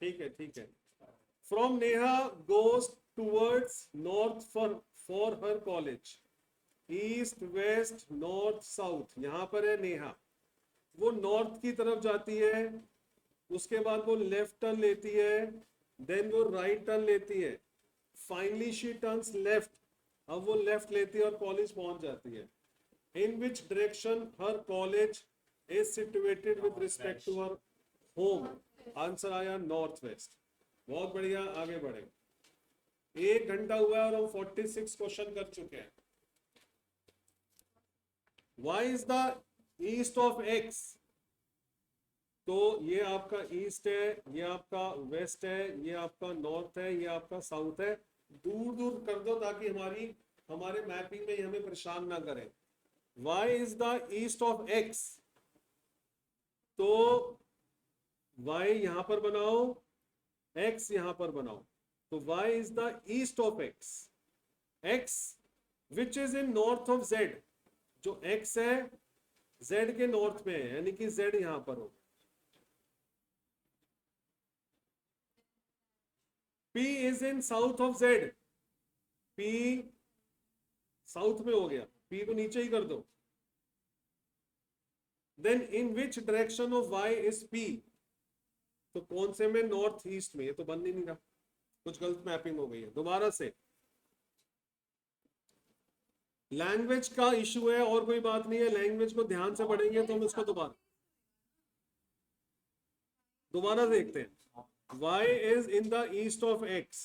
[SPEAKER 1] ठीक है। From Neha goes towards north for her college, east west north south, यहां पर है नेहा, वो नॉर्थ की तरफ जाती है, उसके बाद वो लेफ्ट टर्न लेती है, देन वो राइट टर्न लेती है, फाइनली शी टर्न्स लेफ्ट, अब वो लेफ्ट लेती है और कॉलेज पहुंच जाती है। In which direction her college is situated with respect to her home, answer आया नॉर्थ वेस्ट। बहुत बढ़िया, आगे बढ़े। 1 घंटा हुआ है और हम 46 क्वेश्चन कर चुके हैं। y is the east of x, तो ये आपका ईस्ट है, ये आपका वेस्ट है, ये आपका नॉर्थ है, ये आपका साउथ है। दूर दूर कर दो ताकि हमारे मैपिंग में ये हमें परेशान ना करे। y is the east of x, तो y यहां पर बनाओ, x यहां पर बनाओ, तो y is the east of x, x which is in north of z, जो x है z के नॉर्थ में है, यानी कि z यहां पर हो। P is in south of Z, P south में हो गया, P को नीचे ही कर दो। Then in which direction of Y is P, तो कौन से में, नॉर्थ ईस्ट में। ये तो बन ही नहीं रहा, कुछ गलत मैपिंग हो गई है। दोबारा से, लैंग्वेज का इशू है और कोई बात नहीं है, लैंग्वेज को ध्यान से पढ़ेंगे तो हम इसको दोबारा देखते हैं। y is in the east of x,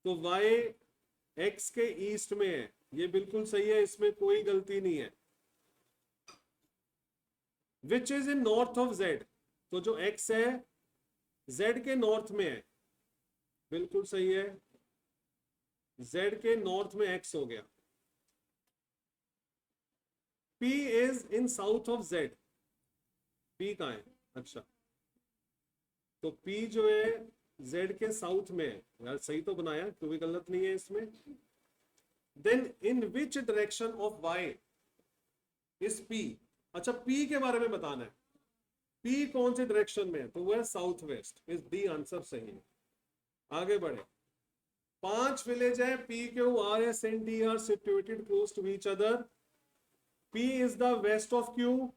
[SPEAKER 1] तो y x के ईस्ट में है, ये बिल्कुल सही है, इसमें कोई गलती नहीं है। विच is in north of z, तो जो x है z के नॉर्थ में है, बिल्कुल सही है, z के नॉर्थ में x हो गया। p is in south of z, p कहाँ है, अच्छा, तो P जो है Z के साउथ में है। यार सही तो बनाया, कोई गलत नहीं है इसमें। Then in which direction of Y is P, अच्छा P के बारे में बताना है, P कौन से डायरेक्शन में है, तो वो है south west, is D answer सही है। आगे बढ़े। 5 विलेज है, P Q R S N D are situated close to each other. P is the west of Q,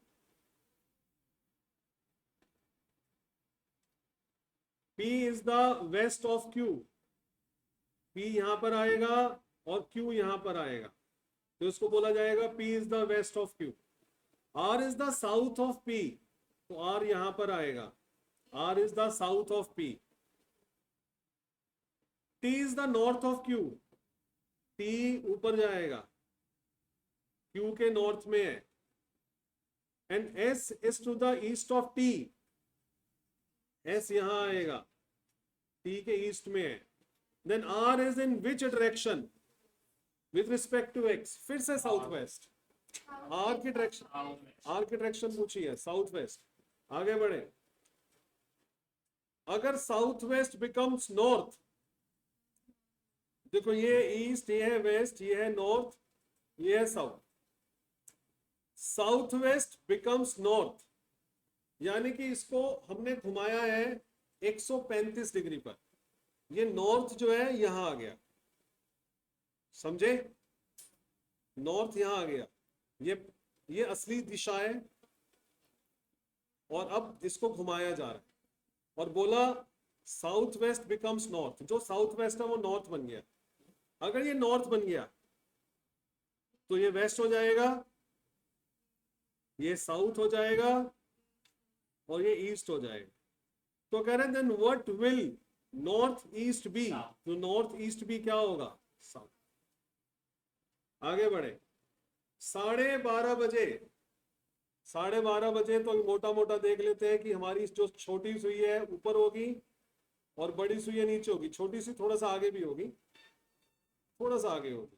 [SPEAKER 1] P is the west of Q, P यहां पर आएगा और Q यहां पर आएगा, तो इसको बोला जाएगा P is the west of Q। R is the south of P, तो R यहां पर आएगा, R is the south of P। T is the north of Q, T ऊपर जाएगा, Q के नॉर्थ में है। And S is to the east of T, S यहां आएगा, T के ईस्ट में है। Then R is in which direction with respect to X, फिर से साउथ वेस्ट। R की डायरेक्शन पूछी है, साउथ वेस्ट। आगे बढ़े। अगर साउथ वेस्ट बिकम्स नॉर्थ, देखो ये ईस्ट, ये है वेस्ट, ये है नॉर्थ, ये है south. South west becomes north, यानी कि इसको हमने घुमाया है 135 डिग्री पर, ये नॉर्थ जो है यहां आ गया, समझे, नॉर्थ यहां आ गया, ये असली दिशा है, और अब इसको घुमाया जा रहा है और बोला साउथ वेस्ट बिकम्स नॉर्थ, जो साउथ वेस्ट है वो नॉर्थ बन गया। अगर ये नॉर्थ बन गया तो ये वेस्ट हो जाएगा, ये साउथ हो जाएगा और ये ईस्ट हो जाएगा। तो कह रहे हैं then what will north east be, तो नॉर्थ ईस्ट बी क्या होगा, साउथ। आगे बढ़े। 12:30 बजे, 12:30 बजे तो मोटा मोटा देख लेते हैं कि हमारी जो छोटी सुई है ऊपर होगी और बड़ी सुई नीचे होगी। छोटी सी थोड़ा सा आगे भी होगी, थोड़ा सा आगे होगी।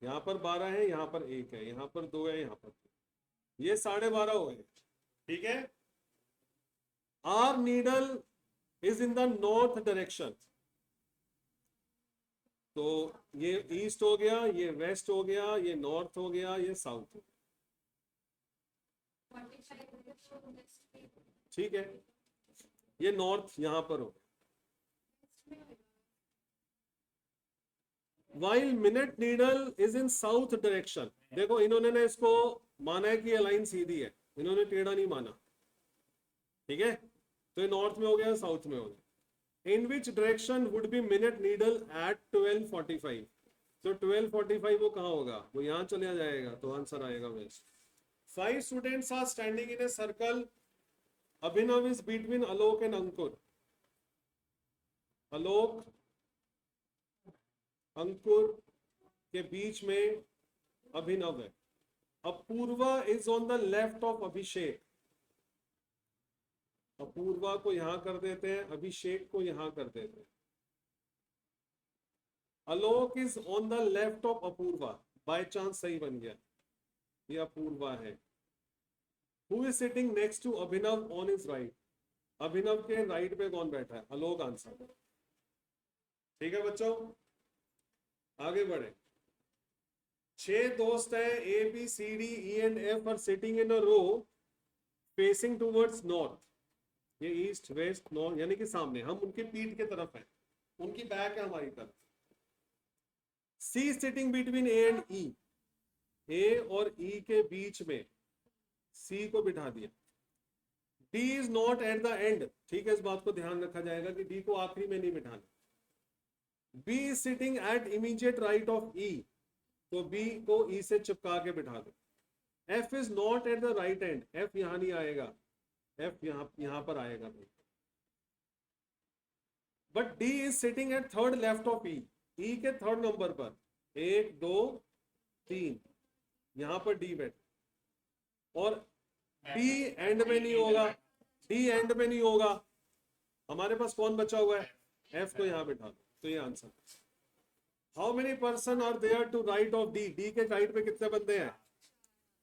[SPEAKER 1] यहाँ पर 12 है, यहाँ पर 1 है, यहाँ पर 2 है, यहाँ पर 2। ये 12:30 हो गए, ठीक है। Our needle is in the north direction, तो ये ईस्ट हो गया, ये वेस्ट हो गया, ये नॉर्थ हो गया, ये साउथ हो गया, ठीक है। ये नॉर्थ यहां पर हो। While minute needle is in south direction, देखो इन्होंने इसको माना है कि ये लाइन सीधी है, इन्होंने टेढ़ा नहीं माना, ठीक है। तो ये नॉर्थ में हो गया, साउथ में हो गया। In which direction would be minute needle at 12:45, तो 12:45 वो कहाँ होगा, वो यहाँ चले जाएगा, तो आंसर आएगा waste. 5 students are standing in a circle. Abhinav is between Alok and Ankur. Alok, Ankur के बीच में अभिनव है. Apurva is on the left of Abhishek. Apurva को यहां कर देते हैं, अभिषेक को यहां कर देते हैं. Alok is on the left of Apurva. By chance सही बन गया, ये अपूर्वा है. Who is sitting next to Abhinav on his right. Abhinav के राइट पे कौन बैठा है? आलोक आंसर. ठीक है बच्चों, आगे बढ़े. 6 दोस्त हैं, A B C D E and F are sitting in a row facing towards north. ये ईस्ट वेस्ट नॉर्थ यानी कि सामने, हम उनके पीठ के तरफ हैं, उनकी बैक है हमारी तरफ. सी सिटिंग बिटवीन ए एंड ई. ए और ई के बीच में सी को बिठा दिया. D is not at the and. ठीक है, इस बात को ध्यान रखा जाएगा कि डी को आखिरी में नहीं बिठाना. B is sitting at immediate right of E. तो बी को ई से चिपका के बिठा दो. F is not at the right end. F यहां नहीं आएगा, एफ यहां पर आएगा. But D is sitting at third left of E. E के थर्ड नंबर पर 1 2 3 यहां पर डी बैठ. और डी एंड में नहीं होगा, डी एंड में नहीं होगा. हमारे पास कौन बचा हुआ है? एफ को यहां बिठा दो. तो ये answer. How many person are there to right of D. D के राइट पे कितने बंदे हैं?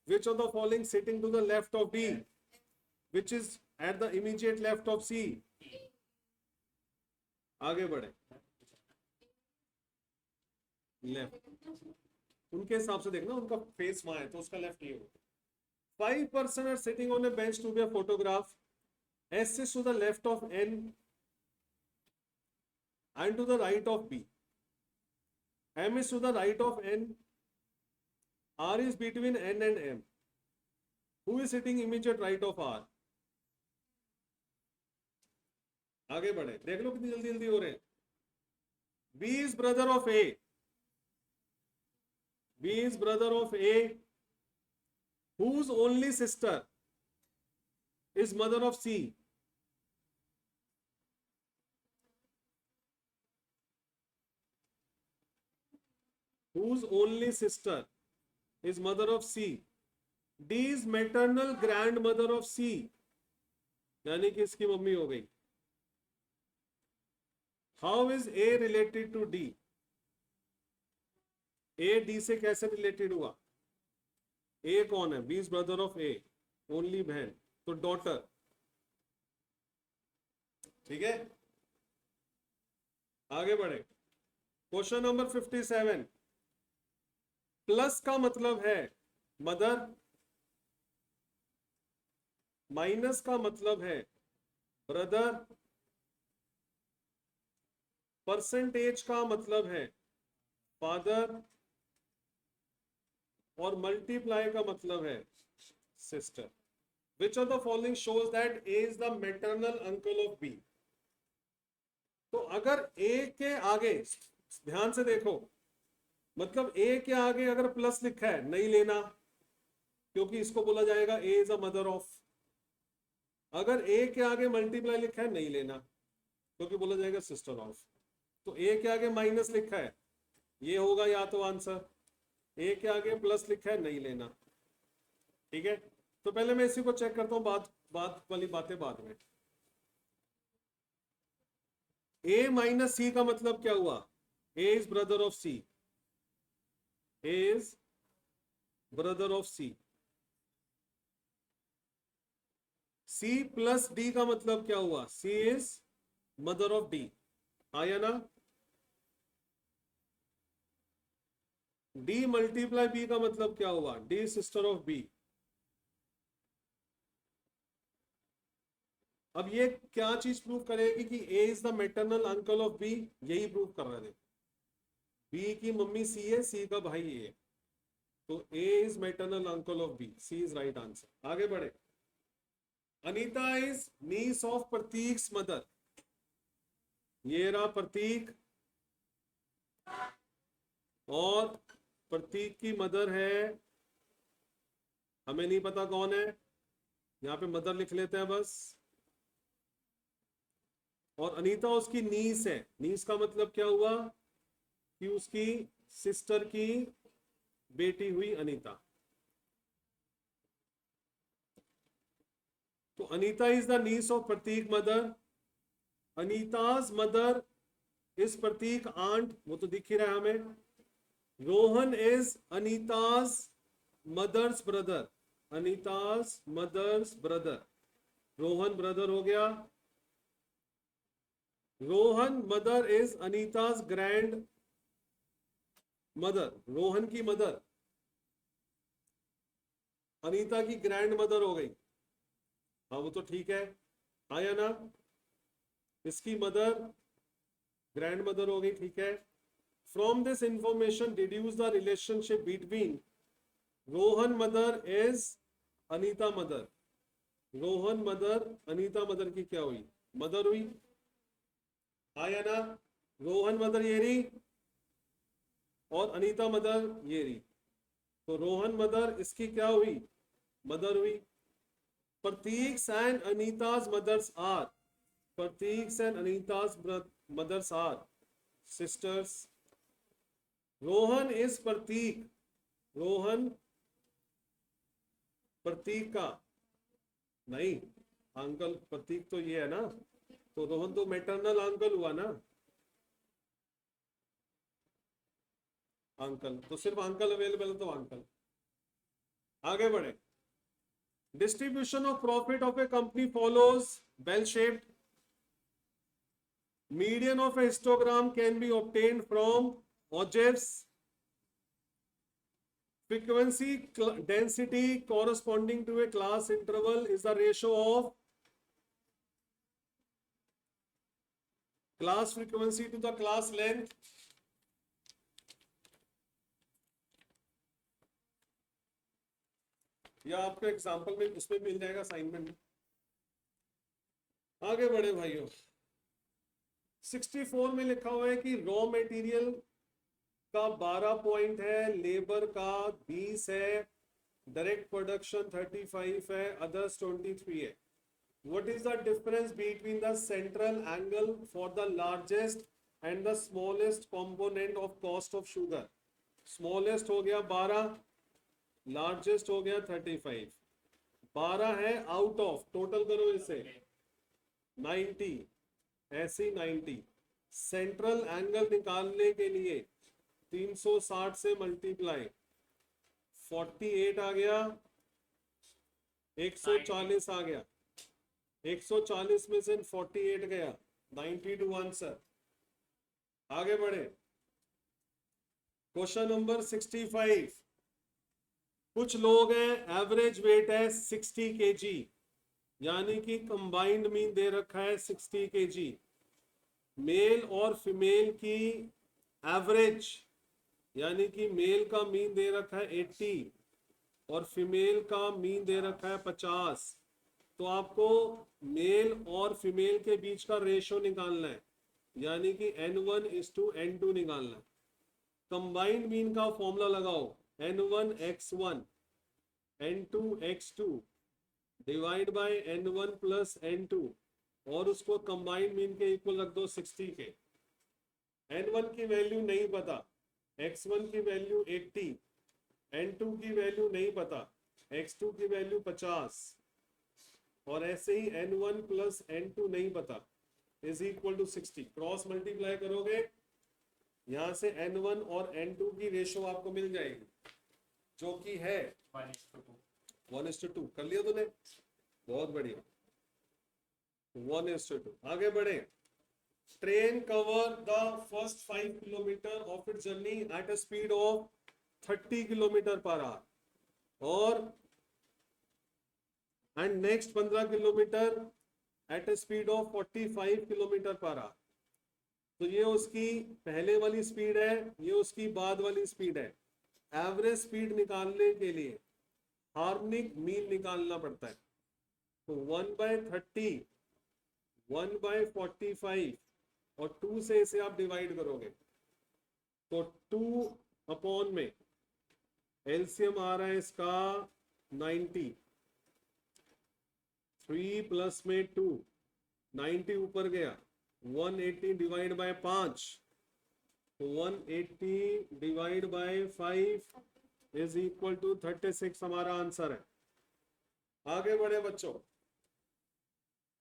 [SPEAKER 1] Which of the following sitting to the left of D, which is at the immediate left of C. आगे बढ़े. लेफ्ट उनके हिसाब से देखना, उनका फेस वहां है तो उसका लेफ्ट ये होगा. 5 person are sitting on a bench to be a photograph. S is to the left of N and to the right of B. M is to the right of N. R is between N and M. Who is sitting immediate right of R? आगे बढ़े, देख लो कितनी जल्दी जल्दी हो रहे हैं. B is brother of A. B is brother of A. Whose only sister is mother of C? Whose only sister is mother of C? D is maternal grandmother of C. यानी कि इसकी मम्मी हो गई. How is A related to D? A D से कैसे related हुआ? A कौन है? B is brother of A, only बहन, तो डॉटर. ठीक है, आगे बढ़े. Question number 57. प्लस का मतलब है मदर, माइनस का मतलब है ब्रदर, परसेंटेज का मतलब है फादर, और मल्टीप्लाई का मतलब है sister. Which of the following shows that A is the maternal uncle of B. तो अगर ए के आगे, ध्यान से देखो, मतलब ए के आगे अगर प्लस लिखा है नहीं लेना, क्योंकि इसको बोला जाएगा ए इज अ मदर ऑफ. अगर ए के आगे मल्टीप्लाई लिखा है नहीं लेना, क्योंकि बोला जाएगा सिस्टर ऑफ. तो ए के आगे माइनस लिखा है, ये होगा या तो आंसर. ए के आगे प्लस लिखा है नहीं लेना. ठीक है, तो पहले मैं इसी को चेक करता हूं, बात वाली बातें बाद में. ए माइनस सी का मतलब क्या हुआ? A is brother of C. A is brother of C. C plus D का मतलब क्या हुआ? C is mother of D. आया ना? D multiply B का मतलब क्या हुआ? D is sister of B. अब ये क्या चीज प्रूव करेगी कि A is the maternal uncle of B? यही प्रूव कर रहे थे. B की मम्मी C है, C का भाई A है, तो A is maternal uncle of B. C is right answer. आगे बढ़े. Anita is niece of प्रतीक's mother. ये रहा प्रतीक, और प्रतीक की मदर है हमें नहीं पता कौन है, यहाँ पे मदर लिख लेते हैं बस। और अनीता उसकी नीस है। नीस का मतलब क्या हुआ कि उसकी सिस्टर की बेटी हुई अनीता। तो Anita is the niece of Pratik mother. Anita's mother is Pratik aunt, वो तो दिख ही रहा है हमें। Rohan is Anita's mother's brother. Anita's mother's brother, Rohan brother हो गया। Rohan mother is Anita's grandmother. Rohan की मदर अनीता की ग्रैंड मदर हो गई। हाँ वो तो ठीक है, आया ना। इसकी मदर ग्रैंड मदर हो गई, ठीक है। From this information deduce the relationship between Rohan mother is Anita mother. Rohan mother Anita mother की क्या हुई, मदर हुई। आया ना। रोहन मदर ये रही और अनीता मदर ये रही। तो रोहन मदर इसकी क्या हुई, मदर हुई। Pratik and Anita's mothers are, Pratik and Anita's mothers are sisters. Rohan is Pratik, Rohan Pratik का नहीं, अंकल प्रतीक तो ये है ना, तो रोहन तो मैटरनल अंकल हुआ ना। अंकल तो सिर्फ अंकल अवेलेबल है तो अंकल। आगे बढ़े। Distribution of profit of a company follows bell shaped. Median of a histogram can be obtained from ogives. Frequency density corresponding to a class interval is the ratio of class frequency to the class length. या आपको example में इसमें मिल जाएगा assignment में। आगे बढ़े भाइयों। 64 में लिखा हुआ है कि रॉ मटेरियल का 12 पॉइंट है, लेबर का 20 है, डायरेक्ट प्रोडक्शन 35 है, अदर्स 23 है। What is the difference between the central angle for the largest and the smallest component of cost of sugar? Smallest हो गया 12, लार्जेस्ट हो गया 35। 12 है आउट ऑफ, टोटल करो इसे 90, ऐसी 90। सेंट्रल एंगल निकालने के लिए 360 से मल्टीप्लाई 48 आ गया, 140 आ गया, 140 में से 48 गया, 90 टू आंसर। आगे बढ़े। Question number 65। कुछ लोग हैं एवरेज वेट है 60 kg, यानी कि कंबाइंड मीन दे रखा है 60 kg। मेल और फीमेल की एवरेज, यानी कि मेल का मीन दे रखा है 80 और फीमेल का मीन दे रखा है 50। तो आपको मेल और फीमेल के बीच का रेशियो निकालना है, यानी कि N1:N2 निकालना है। कंबाइंड मीन का फॉर्मूला लगाओ, N1x1 N2x2 divide by N1 plus N2 और उसको कंबाइंड मीन के इक्वल रख दो 60 के। N1 की वैल्यू नहीं पता, x1 की वैल्यू 80, N2 की वैल्यू नहीं पता, x2 की वैल्यू 50 और ऐसे ही N1 प्लस N2 नहीं पता, is equal to 60। Cross multiply करोगे, यहां से N1 और N2 की रेशियो आपको मिल जाएगी, जो कि है 1:2। कर लिया तूने, बहुत बढ़िया, 1:2। आगे बढ़े। Train cover the first 5 kilometre of it journey at a speed of 30 kilometre per hour और and next 15 kilometre at a speed of 45 kilometre per hour. तो ये उसकी पहले वाली स्पीड है, ये उसकी बाद वाली स्पीड है। एवरेज स्पीड निकालने के लिए हार्मोनिक मीन निकालना पड़ता है। तो 1/30, 1/45 और 2 से इसे आप डिवाइड करोगे तो 2 अपॉन में एलसीएम आ रहा है इसका 90, 3 प्लस में 2, 90 ऊपर गया, 180 डिवाइड बाय 5, तो 180 divide by 5 is equal to 36 हमारा आंसर है। आगे बढ़े बच्चों,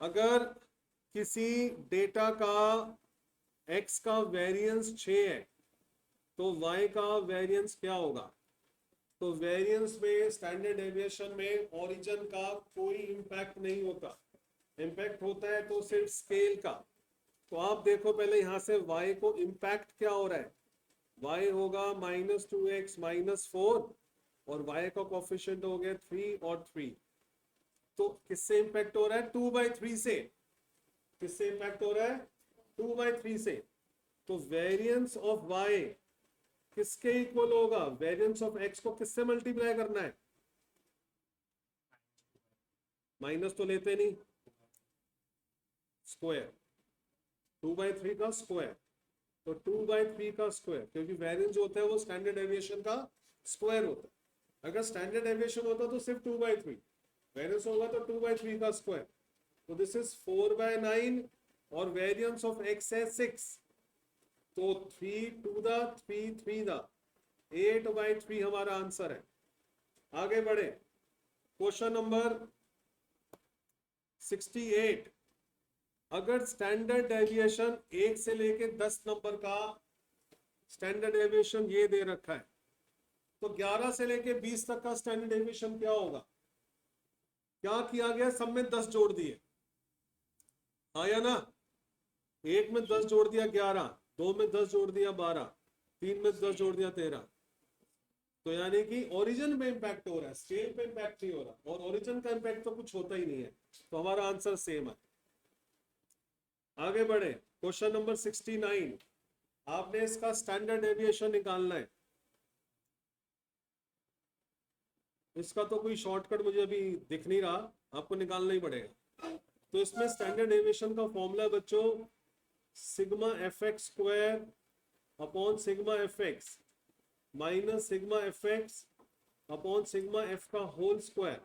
[SPEAKER 1] अगर किसी डेटा का x का वेरिएंस 6 है तो y का वेरिएंस क्या होगा? तो वेरिएंस में, स्टैंडर्ड डेविएशन में ओरिजिन का कोई इंपैक्ट नहीं होता, इंपैक्ट होता है तो सिर्फ स्केल का। तो आप देखो पहले यहां से y को इंपैक्ट क्या हो रहा है, y होगा -2x -4 और y का कोफिशिएंट हो गया 3 और 3। तो किससे इंपैक्ट हो रहा है? 2/3 से। किससे इंपैक्ट हो रहा है? 2/3 से। तो वेरिएंस ऑफ y किसके इक्वल होगा? वेरिएंस ऑफ x को किससे मल्टीप्लाई करना है? माइनस तो लेते नहीं, स्क्वायर, 2/3 का स्क्वायर। तो 2/3 का स्क्वायर, क्योंकि वेरिएंस होता है वो स्टैंडर्ड डेविएशन का स्क्वायर होता है। अगर स्टैंडर्ड डेविएशन होता तो सिर्फ 2/3, वेरिएंस होगा तो 2/3 का स्क्वायर। तो दिस इज 4/9 और वेरिएंस ऑफ x है 6, तो 3 2 दा 3 3 दा 8/3 हमारा आंसर है। आगे बढ़े, क्वेश्चन नंबर 68। अगर स्टैंडर्ड डेविएशन 1 से लेके 10 नंबर का स्टैंडर्ड डेविएशन ये दे रखा है, तो 11 से लेके 20 तक का स्टैंडर्ड डेविएशन क्या होगा? क्या किया गया? सब में 10 जोड़ दिए, आया ना? एक में 10 जोड़ दिया 11, 2 में 10 जोड़ दिया 12, 3 में 10 जोड़ दिया 13। तो यानी कि ओरिजिन पे इंपैक्ट हो रहा है, स्केल पे इंपैक्ट नहीं हो रहा, और ओरिजिन का इंपैक्ट तो कुछ होता ही नहीं है। तो हमारा आंसर सेम है। आगे बढ़े, क्वेश्चन नंबर 69। आपने इसका स्टैंडर्ड डेविएशन निकालना है। इसका तो कोई शॉर्टकट मुझे अभी दिख नहीं रहा, आपको निकालना ही पड़ेगा। तो इसमें स्टैंडर्ड डेविएशन का फॉर्मूला बच्चों sigma fx square upon sigma fx minus sigma fx upon sigma f का होल स्क्वायर,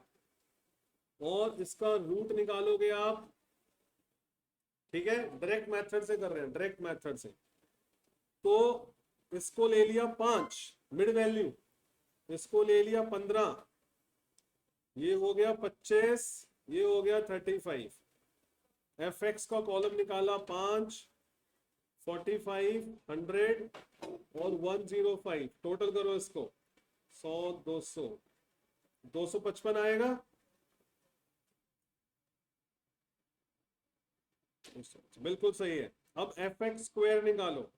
[SPEAKER 1] और इसका रूट निकालोगे आप। ठीक है, डायरेक्ट मेथड से कर रहे हैं, डायरेक्ट मेथड से। तो इसको ले लिया 5 मिड वैल्यू, इसको ले लिया 15, ये हो गया 25, ये हो गया 35। fx का कॉलम निकाला 5, 45, 100 और 105। टोटल करो इसको, 100 200 255 आएगा। बिल्कुल सही है। अब fx स्क्वायर निकालो,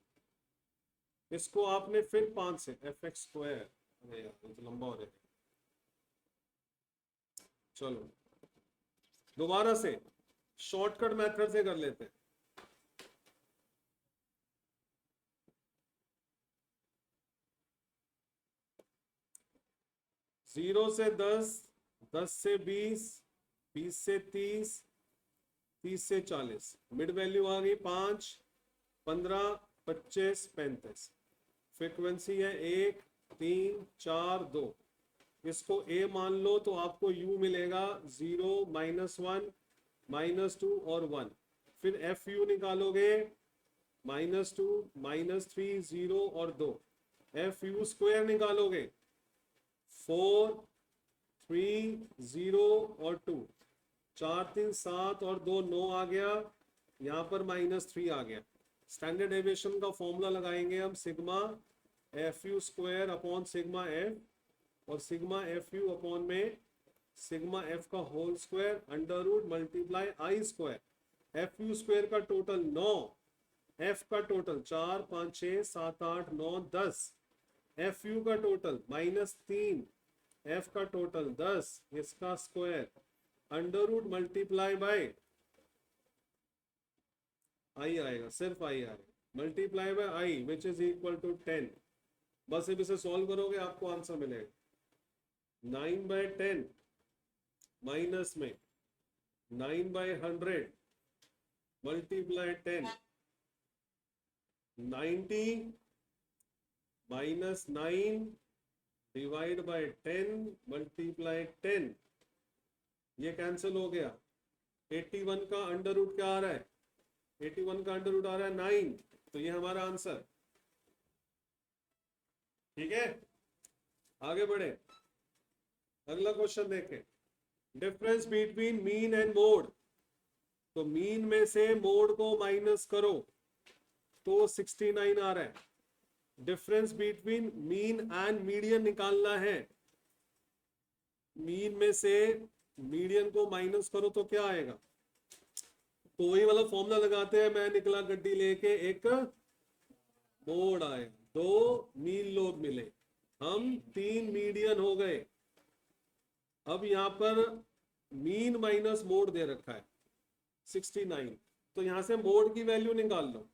[SPEAKER 1] इसको आपने फिर 5 से fx स्क्वायर, अरे यार ये तो लंबा हो जाएगा। चलो दोबारा से शॉर्टकट मेथड से कर लेते हैं। जीरो से 10, 10 से 20, 20 से 30, 30 से 40। मिड वैल्यू आ गई 5, 15, 25, 35। फ्रीक्वेंसी है 1, 3, 4, 2। इसको A मान लो तो आपको U मिलेगा 0, -1, -2 और 1। फिर FU निकालोगे -2, -3, 0 और 2। FU स्क्वायर निकालोगे 4, 3, 0 और 2। 4 3 7 और 2 9 आ गया, यहाँ पर -3 आ गया। स्टैंडर्ड डेविएशन का फॉर्मूला लगाएंगे हम sigma FU square upon sigma F, और सिग्मा FU अपॉन में सिग्मा F का whole square under root multiply I square. FU square का टोटल 9, F का टोटल 4, 5, 6, 7, 8, 9, 10। FU का टोटल -3, F का टोटल 10, इसका square under root multiply by I आएगा, सिर्फ I आएगा, multiply by I which is equal to 10। बस अब इसे सॉल्व करोगे आपको आंसर मिलेगा 9/10 माइनस में 9/100 मल्टीप्लाई 10, 90 -9 डिवाइड बाय 10 मल्टीप्लाई 10, ये कैंसिल हो गया। 81 का अंडर रूट क्या आ रहा है? 81 का अंडर रूट आ रहा है 9, तो ये हमारा आंसर। ठीक है, आगे बढ़े, अगला क्वेश्चन देखें। Difference between mean and mode, तो मीन में से मोड को माइनस करो तो 69 आ रहा है। Difference between mean and median निकालना है, मीन में से मीडियन को माइनस करो तो क्या आएगा? तो वही वाला फॉर्मूला लगाते हैं, मैं निकला गड्डी लेके, एक मोड आया, 2 मीन लोग मिले, हम 3 मीडियन हो गए। अब यहां पर मीन माइनस मोड दे रखा है 69, तो यहां से मोड की वैल्यू निकाल लो।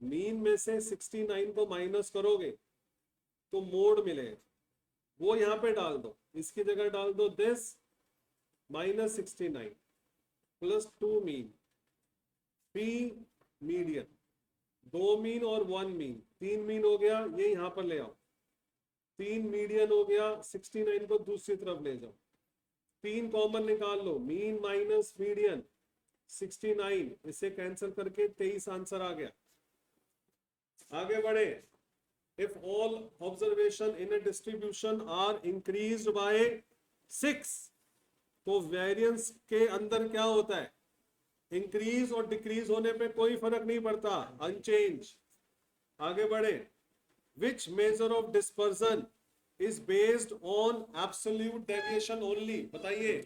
[SPEAKER 1] मीन में से 69 को माइनस करोगे तो मोड मिलेगा, वो यहां पे डाल दो, इसकी जगह डाल दो this minus 69 plus 2 mean, 3 median, 2 mean और 1 मीन, 3 मीन हो गया, ये यहां पर ले आओ, 3 मीडियन हो गया, 69 को दूसरी तरफ ले जाओ, 3 कॉमन निकाल लो, मीन माइनस मीडियन 69, इसे कैंसिल करके 23 आंसर आ गया। आगे बढ़े। If all observation in a distribution are increased by 6, तो वेरिएंस के अंदर क्या होता है? इंक्रीज और डिक्रीज होने पे कोई फर्क नहीं पड़ता, अनचेंज। आगे बढ़े। Which measure of dispersion is based on absolute deviation only, बताइए।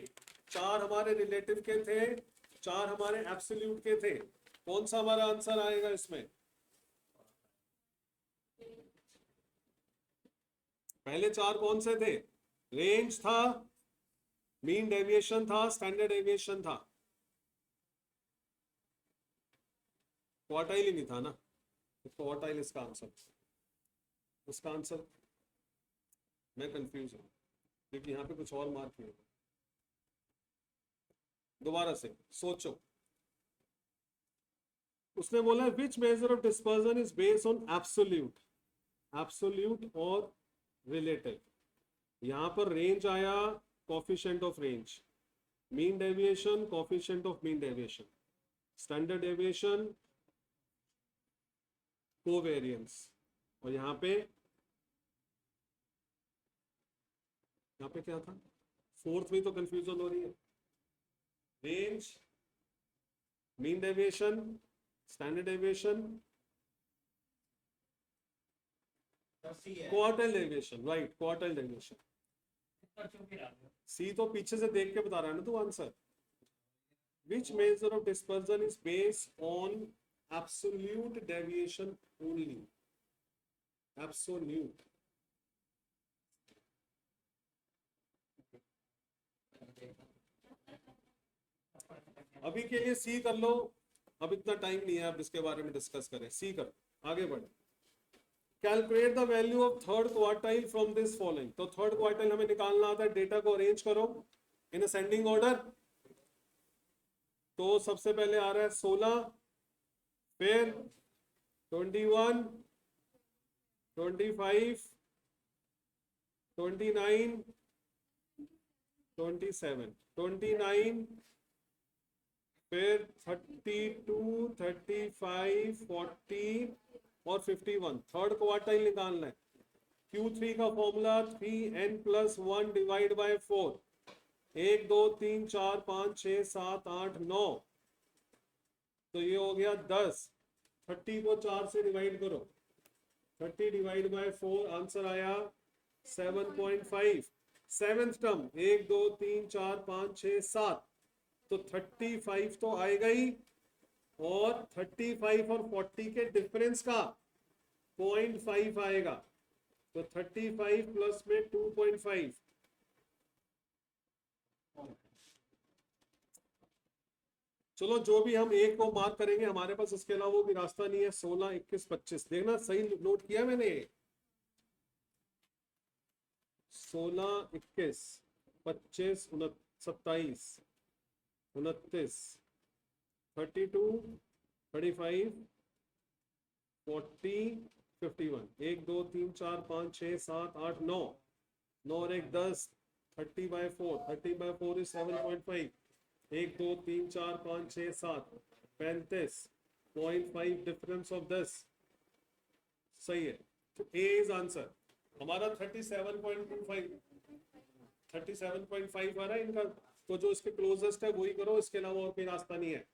[SPEAKER 1] 4 हमारे रिलेटिव के थे, 4 हमारे एब्सोल्यूट के थे, कौन सा हमारा आंसर आएगा इसमें? पहले 4 कौन से थे? रेंज था, मीन डेविएशन था, स्टैंडर्ड डेविएशन था, क्वार्टाइल ही नहीं था ना, क्वार्टाइल इसका आंसर। उसका आंसर मैं कंफ्यूज हूं क्योंकि यहां पे कुछ और मार्क नहीं है। दोबारा से सोचो। उसने बोला which measure of dispersion is based on absolute, absolute और रिलेटिव। यहां पर रेंज आया, coefficient of range, mean deviation, coefficient of mean deviation, standard deviation, covariance, और यहां पे क्या था? फोर्थ में तो कंफ्यूजन हो रही है। Range, mean deviation, standard deviation, quartile deviation, right, quartile deviation. C तो पीछे से देख के बता रहा है ना तू answer. Which measure of dispersion is based on absolute deviation only, absolute. अभी के लिए सी कर लो, अब इतना टाइम नहीं है अब इसके बारे में डिस्कस करें, सी कर, आगे बढ़े। Calculate the value of third quartile from this following, तो थर्ड क्वार्टाइल हमें निकालना आता है, डेटा को अरेंज करो इन असेंडिंग ऑर्डर। तो सबसे पहले आ रहा है 16, फिर 21, 25, 29, 27, 29, फिर 32, 35, 40 और 51। थर्ड क्वार्टाइल निकालना है। Q3 का फॉर्मूला 3n+1 डिवाइड बाय 4, 1 2 3 4 5 6 7 8 9, तो ये हो गया 10। 30 को 4 से डिवाइड करो, 30 डिवाइड बाय 4, आंसर आया 7.5। सेवेंथ टर्म 1 2 3 4 5 6 7, तो 35 तो आएगा ही, और 35 और 40 के डिफरेंस का 0.5 आएगा, तो 35 प्लस में 2.5। चलो जो भी हम एक को मार्क करेंगे, हमारे पास इसके अलावा वो भी रास्ता नहीं है। 16, 21, 25, देखना सही नोट किया मैंने। 16, 21, 25, 27, 29, 32, 35, 40, 51, 1 2 3 4 5 6 7 8 9, 9 और 1 10, 30/4, 30/4 is 7.5, 1 2 3 4 5 6 7, 35.5 डिफरेंस ऑफ दिस, सही है। तो ए इज आंसर हमारा 37.25, 37.5 आ रहा है इनका, तो जो इसके क्लोजेस्ट है वही करो, इसके अलावा और कोई रास्ता नहीं है।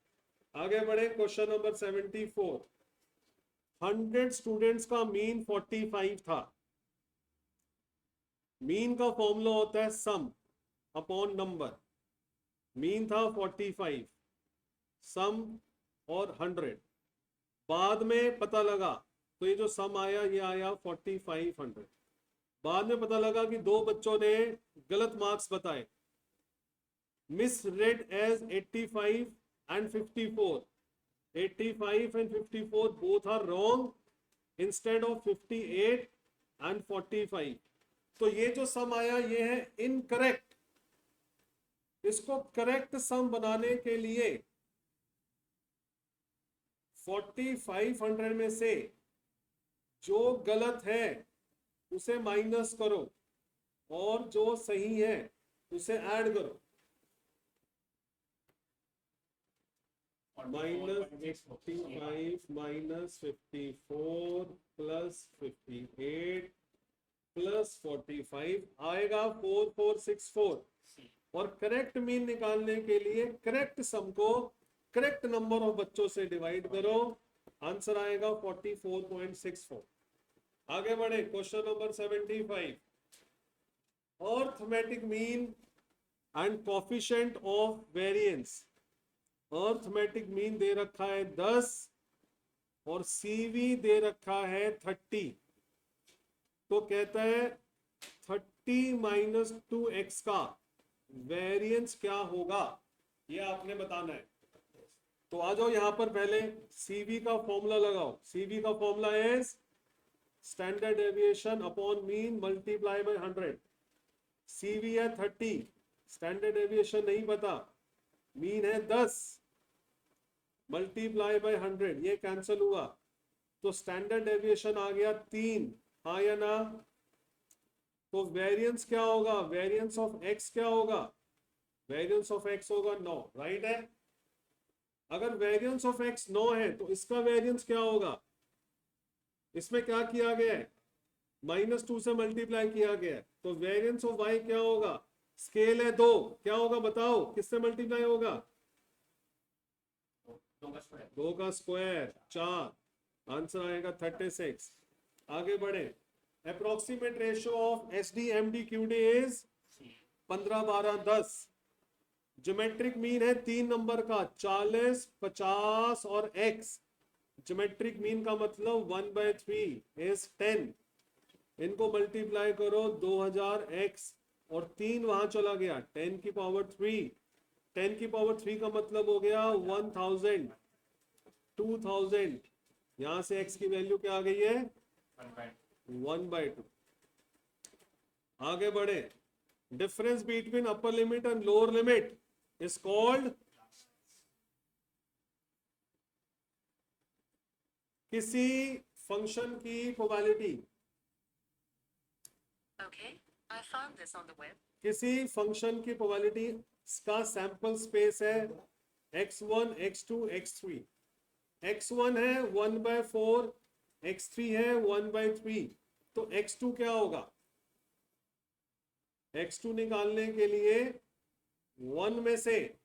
[SPEAKER 1] आगे बढ़े, क्वेश्चन नंबर 74। 100 स्टूडेंट्स का मीन 45 था। मीन का फॉर्मूला होता है सम अपॉन नंबर। मीन था 45, सम और 100, बाद में पता लगा, तो ये जो सम आया ये आया 4500। बाद में पता लगा कि दो बच्चों ने गलत मार्क्स बताए, miss red as 85 and 54, 85 and 54 both are wrong instead of 58 and 45। तो ये जो सम आया ये है इनकरेक्ट। इसको करेक्ट सम बनाने के लिए 4500 में से जो गलत है उसे माइनस करो और जो सही है उसे ऐड करो। -55 -54 +58 +45 आएगा 4464। और करेक्ट मीन निकालने के लिए करेक्ट सम को करेक्ट नंबर ऑफ बच्चों से डिवाइड करो, आंसर आएगा 44.64। आगे बढ़े, question number 75। Arithmetic mean and coefficient of variance. Arithmetic mean they रखा है 10 और सीवी दे रखा है 30। तो कहता है 30 - 2x का वेरिएंस क्या होगा, ये आपने बताना है। तो आ जाओ यहां पर, पहले सीवी का फॉर्मूला लगाओ। सीवी का फॉर्मूला है standard deviation upon mean multiply by 100। CV है 30, स्टैंडर्ड डेविएशन नहीं पता, मीन है 10 मल्टीप्लाई बाय 100, ये कैंसिल हुआ तो स्टैंडर्ड डेविएशन आ गया 3, हाँ या ना। तो वेरिएंस क्या होगा, वेरिएंस ऑफ एक्स क्या होगा, वेरिएंस ऑफ एक्स होगा 9, राइट है। अगर वेरिएंस ऑफ एक्स 9 है तो इसका वेरिएंस क्या होगा, इसमें क्या किया गया है, -2 से मल्टीप्लाई किया गया है। तो वेरिएंस ऑफ वाई क्या होगा, स्केल है 2, क्या होगा बताओ, किससे मल्टीप्लाई होगा, 2 का स्क्वायर 4, आंसर आएगा 36। आगे बढ़े, approximate ratio of SD MD QD is 15 12 10। Geometric mean है 3 नंबर का, 40 50 और x। ज्योमेट्रिक मीन का मतलब 1/3 इज 10। इनको मल्टीप्लाई करो 2000x और 3 वहां चला गया, 10 की पावर 3। 10 की पावर 3 का मतलब हो गया 1000, 2000। यहां से x की वैल्यू क्या आ गई है, 1/2। आगे बढ़े, difference between upper limit and lower limit is called, किसी फंक्शन की probability,
[SPEAKER 3] Okay, I found this on the web.
[SPEAKER 1] किसी फंक्शन की प्रोबेबिलिटी का सैंपल स्पेस है x1 x2 x3। x1 है 1/4, x3 है 1/3, तो x2 क्या होगा, x2 निकालने के लिए 1 में से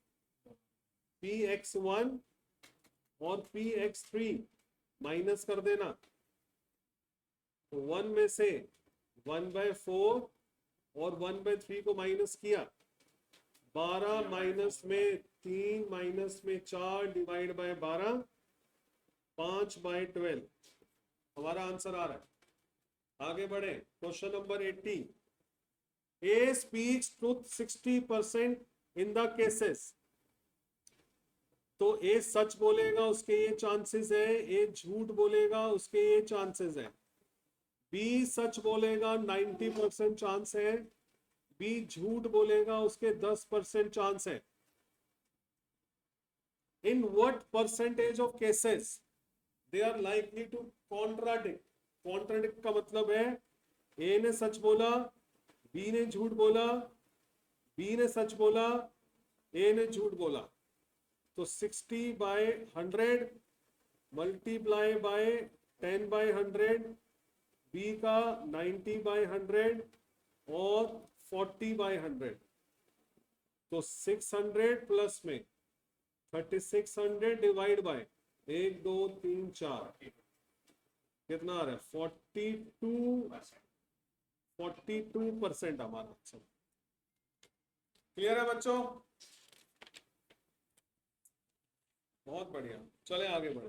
[SPEAKER 1] px1 और px3 माइनस कर देना। तो 1 में से 1/4 और 1/3 को माइनस किया, 12 माइनस में 3 माइनस में 4 डिवाइड बाय 12, 5/12 हमारा आंसर आ रहा है। आगे बढ़े, question number 80। A speaks truth 60% in the cases. तो ए सच बोलेगा उसके ये चांसेस है, ए झूठ बोलेगा उसके ये चांसेस है। बी सच बोलेगा 90% चांस है, बी झूठ बोलेगा उसके 10% चांस है। In what percentage of cases they are likely to contradict. Contradict का मतलब है ए ने सच बोला, बी ने झूठ बोला, बी ने सच बोला, ए ने झूठ बोला। तो 60/100 मल्टीप्लाई बाय 10/100, बी का 90/100 और 40/100। तो 600 प्लस में 3600 डिवाइड बाय 1 2 3 4 कितना आ रहा है 42% हमारा आंसर। क्लियर है बच्चों? बहुत बढ़िया, चले आगे बढ़े।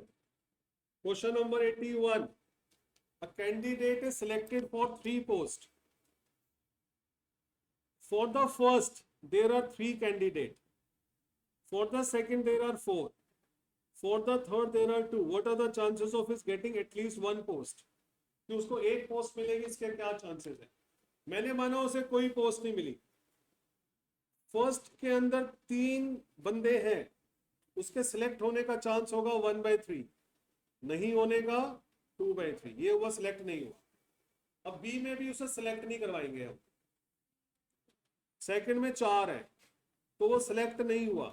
[SPEAKER 1] Question number 81। A candidate is selected for 3 posts. For the first, there are 3 candidates. For the second, there are 4. For the third, there are 2. What are the chances of his getting at least 1 post? कि उसको एक post मिलेगी, इसके क्या chances है? मैंने माना उसे कोई पोस्ट नहीं मिली। फर्स्ट के अंदर 3 बंदे हैं, उसके सिलेक्ट होने का चांस होगा 1/3, नहीं होने का 2/3। ये हुआ सिलेक्ट नहीं हुआ। अब बी में भी उसे सिलेक्ट नहीं करवाएंगे हम। सेकंड में 4 है तो वो सिलेक्ट नहीं हुआ।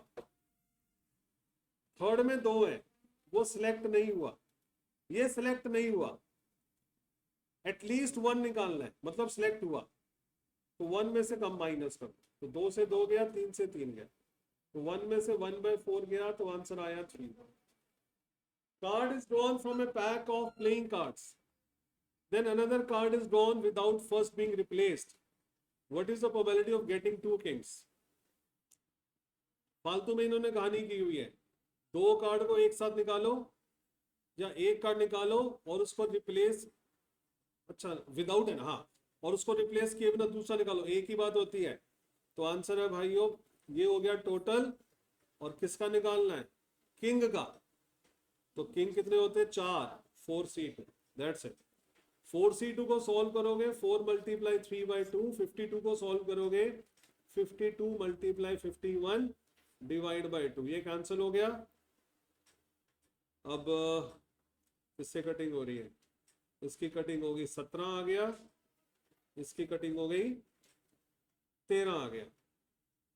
[SPEAKER 1] थर्ड में 2 है, वो सिलेक्ट नहीं हुआ। ये सिलेक्ट नहीं हुआ, एटलीस्ट 1 निकालना है, मतलब सिलेक्ट हुआ तो 1 में से कम माइनस कर दो। तो 2 से 2 गया, 3 से 3 गया, तो 1 में से 1/4 गया, तो आंसर आया 3। Card is drawn from a pack of playing cards. Then another card is drawn without first being replaced. What is the probability of getting 2 kings? फालतू में इन्होंने कहानी की हुई है। 2 कार्ड को एक साथ निकालो या एक कार्ड निकालो और उसको रिप्लेस, अच्छा विदाउट है ना, हाँ, और उसको रिप्लेस किए बिना दूसरा निकालो, एक ही बात होती है। तो आंसर है भाइयों, ये हो गया टोटल। और किसका निकालना है? किंग का। तो किंग कितने होते हैं? 4, 4c2, दैट्स इट। 4c2 को सॉल्व करोगे 4 × 3/2, 52 को सॉल्व करोगे 52 × 51 डिवाइड बाय 2, ये कैंसिल हो गया। अब इससे कटिंग हो रही है, इसकी कटिंग हो गई 17 आ गया, इसकी कटिंग हो गई 13 आ गया।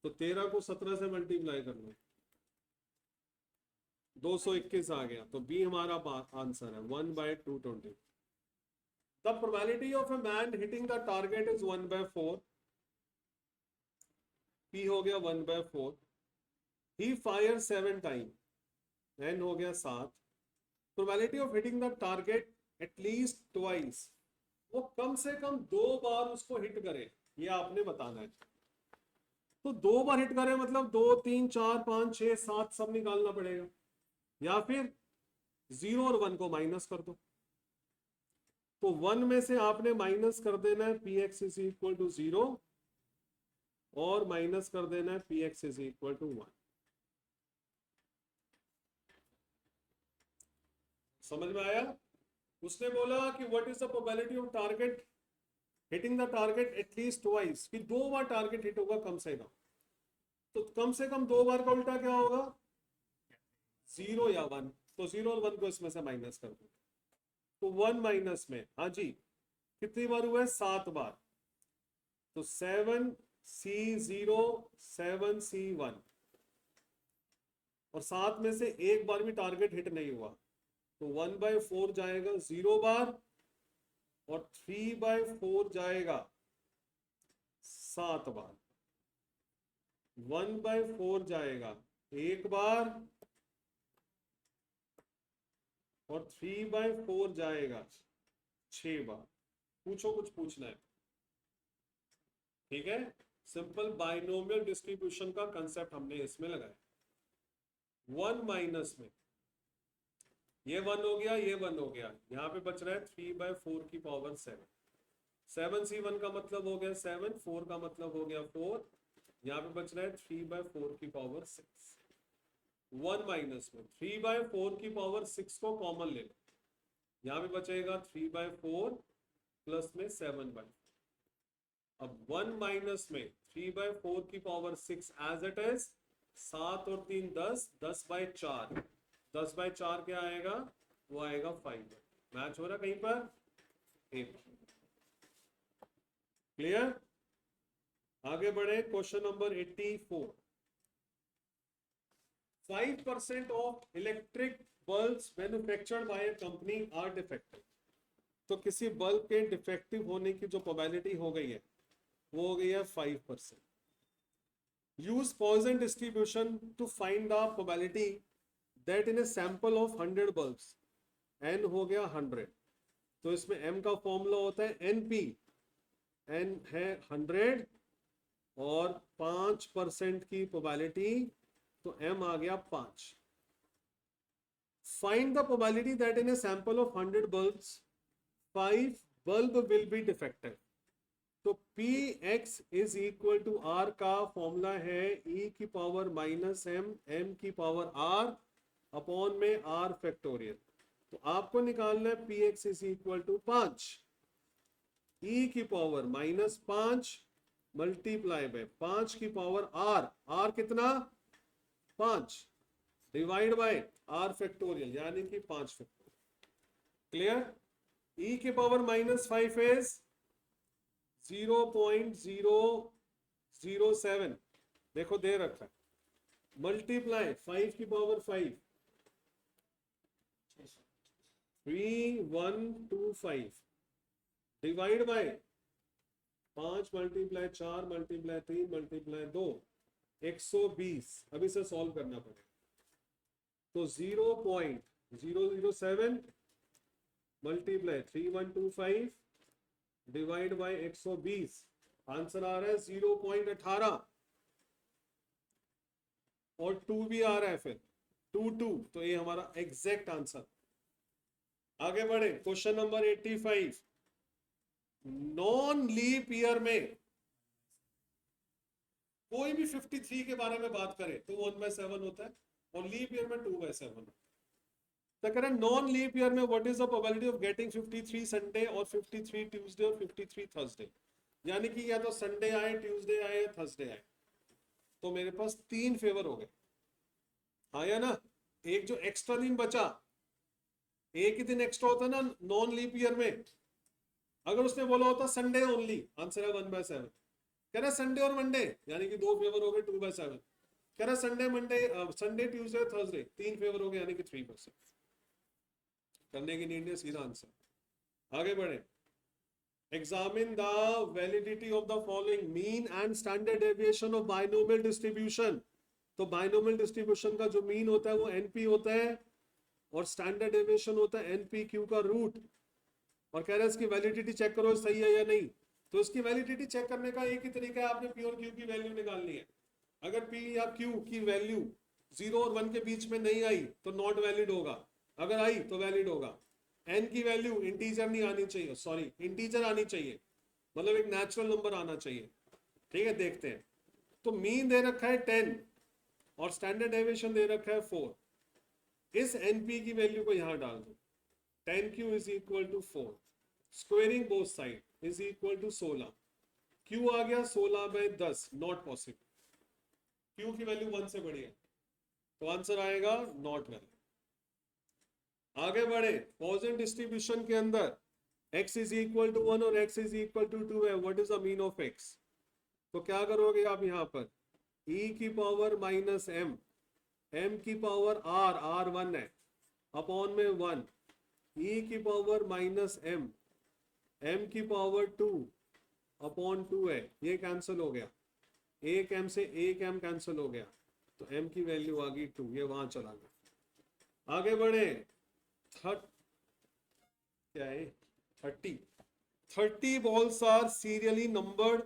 [SPEAKER 1] तो 13 को 17 से मल्टीप्लाई कर लो, 221 आ गया। तो बी हमारा आंसर है 1/220। The probability of a man hitting the target is 1/4. P हो गया 1/4। He fires 7 times. N हो गया 7। Probability of hitting the target at least twice. वो कम से कम 2 बार उसको हिट करे, ये आपने बताना है। तो 2 बार हिट करे मतलब 2 3 4 5 6 7 सब निकालना पड़ेगा, या फिर 0 और 1 को माइनस कर दो। तो 1 में से आपने माइनस कर देना है px इज इक्वल टू 0 और माइनस कर देना है px इज इक्वल टू 1। समझ में आया? उसने बोला कि what is the probability of target hitting the target at least twice, कि 2 बार टारगेट हिट होगा कम से कम। तो कम से कम 2 बार का उल्टा क्या होगा? 0 या 1। तो 0 और 1 को इसमें से माइनस कर दो, तो 1 माइनस में, हाँ जी, कितनी बार हुआ है? 7 बार। तो 7c0 7c1, और 7 में से एक बार भी टारगेट हिट नहीं हुआ, तो 1/4 जाएगा 0 बार और 3/4 जाएगा 7 बार। 1/4 जाएगा 1 बार और 3/4 जाएगा 6 बार। पूछो, कुछ पूछना है? ठीक है, सिंपल बाइनोमियल डिस्ट्रीब्यूशन का कंसेप्ट हमने इसमें लगाया। 1 माइनस में ये 1 हो गया, ये 1 हो गया, यहाँ पे बच रहा है 3/4 की पावर 7। 7c1 का मतलब हो गया 7, 4 का मतलब हो गया 4, यहाँ पे बच रहा है 3/4 की पावर 6। 1 माइनस में 3/4 की पावर 6 को कॉमन ले लो, यहाँ पे बचेगा 3/4 प्लस में 7/4। अब 1 माइनस में 3/4 की पावर 6 एज इट इज, 7 और 3 10, 10/4, 10/4 क्या आएगा? वो आएगा 5। मैच हो रहा कहीं पर? क्लियर? आगे बढ़े, question number 84। 5% of electric bulbs manufactured by a company are defective. तो किसी बल्ब के डिफेक्टिव होने की जो प्रोबेबिलिटी हो गई है वो हो गई है 5%। Use Poisson distribution to find the probability that in a sample of 100 bulbs, n हो गया 100। तो इसमें m का फॉर्मूला होता है np, n है 100 और 5% की प्रोबेबिलिटी, तो m आ गया 5। Find the probability that in a sample of 100 bulbs 5 bulb will be defective. तो px is equal to r का फॉर्मूला है e की पावर माइनस m की पावर r अपॉन में r फैक्टोरियल। तो आपको निकालना है px is equal to 5 e की पावर माइनस 5 मल्टीप्लाई बाय 5 की पावर r कितना 5 डिवाइड बाय r फैक्टोरियल यानी कि 5 फैक्टोरियल। क्लियर? e की पावर माइनस 5 इज 0.007, देखो दे रखा है, मल्टीप्लाई 5 की power 5 3125 divide by 5 multiply 4 multiply 3 multiply 2 120। अभी से सॉल्व करना पड़ेगा। तो 0.007 मल्टीप्लाई 3125 डिवाइड बाय 120, आंसर आ रहा है 0.18 और 2 भी आ रहा है, फिर 2, तो ये हमारा एग्जैक्ट आंसर। आगे बढ़े, question number 85। Non leap year में कोई भी 53 के बारे में बात करे तो 1/7 होता है और लीप ईयर में 2/7। तो कह रहे हैं नॉन लीप ईयर में what is the probability of getting 53 Sunday और 53 ट्यूसडे और 53 थर्सडे, यानी कि या तो संडे आए, ट्यूसडे आए या थर्सडे आए। तो मेरे पास 3 फेवर हो गए, हाँ या ना? एक जो एक्स्ट्रा दिन बचा, एक ही दिन एक्स्ट्रा होता है ना नॉन लीप ईयर में, अगर उसने बोला होता संडे ओनली, आंसर है 1/7। कह रहा संडे और मंडे यानी कि 2 फेवर हो गए 2/7। कह रहा Sunday Monday Sunday Tuesday Thursday 3 favour हो गए यानी कि 3%। करने की नीड है, सीधा आंसर। आगे बढ़े, examine the validity of the following mean and standard deviation of binomial distribution. तो बाइनोमियल डिस्ट्रीब्यूशन का जो मीन होता है वो np होता है और स्टैंडर्ड डेविएशन होता है npq का रूट। और कह रहे हैं इसकी वैलिडिटी चेक करो सही है या नहीं। तो इसकी वैलिडिटी चेक करने का एक ही तरीका है, आपने p और q की वैल्यू निकालनी है। अगर p या q की वैल्यू 0 और 1 के बीच में नहीं आई तो नॉट वैलिड होगा, अगर आई तो वैलिड होगा। n की वैल्यू इंटीजर नहीं आनी चाहिए, सॉरी इंटीजर आनी चाहिए, मतलब एक नेचुरल नंबर आना चाहिए। ठीक है, देखते हैं। तो मीन दे रखा है 10 और स्टैंडर्ड डेविएशन दे रखा है 4। इस np की वैल्यू को यहां डाल दो, 10q is equal to 4, squaring both side is equal to 16। q आ गया 16/10, नॉट पॉसिबल, q की वैल्यू 1 से बड़ी है, तो आंसर आएगा नॉट वैलिड। आगे बढ़े, पॉइजन डिस्ट्रीब्यूशन के अंदर x इज इक्वल टू 1 और x इज इक्वल टू 2 है, what is the mean of x? तो क्या करोगे आप यहाँ पर e की पावर माइनस m की पावर r 1 है अपॉन में 1, e की पावर माइनस m की पावर 2 अपॉन 2 है, ये कैंसिल हो गया, एक m से एक m कैंसिल हो गया, तो m की वैल्यू आ गई 2, ये वहां चला गया। आगे बढ़े, क्या है 30 balls are serially numbered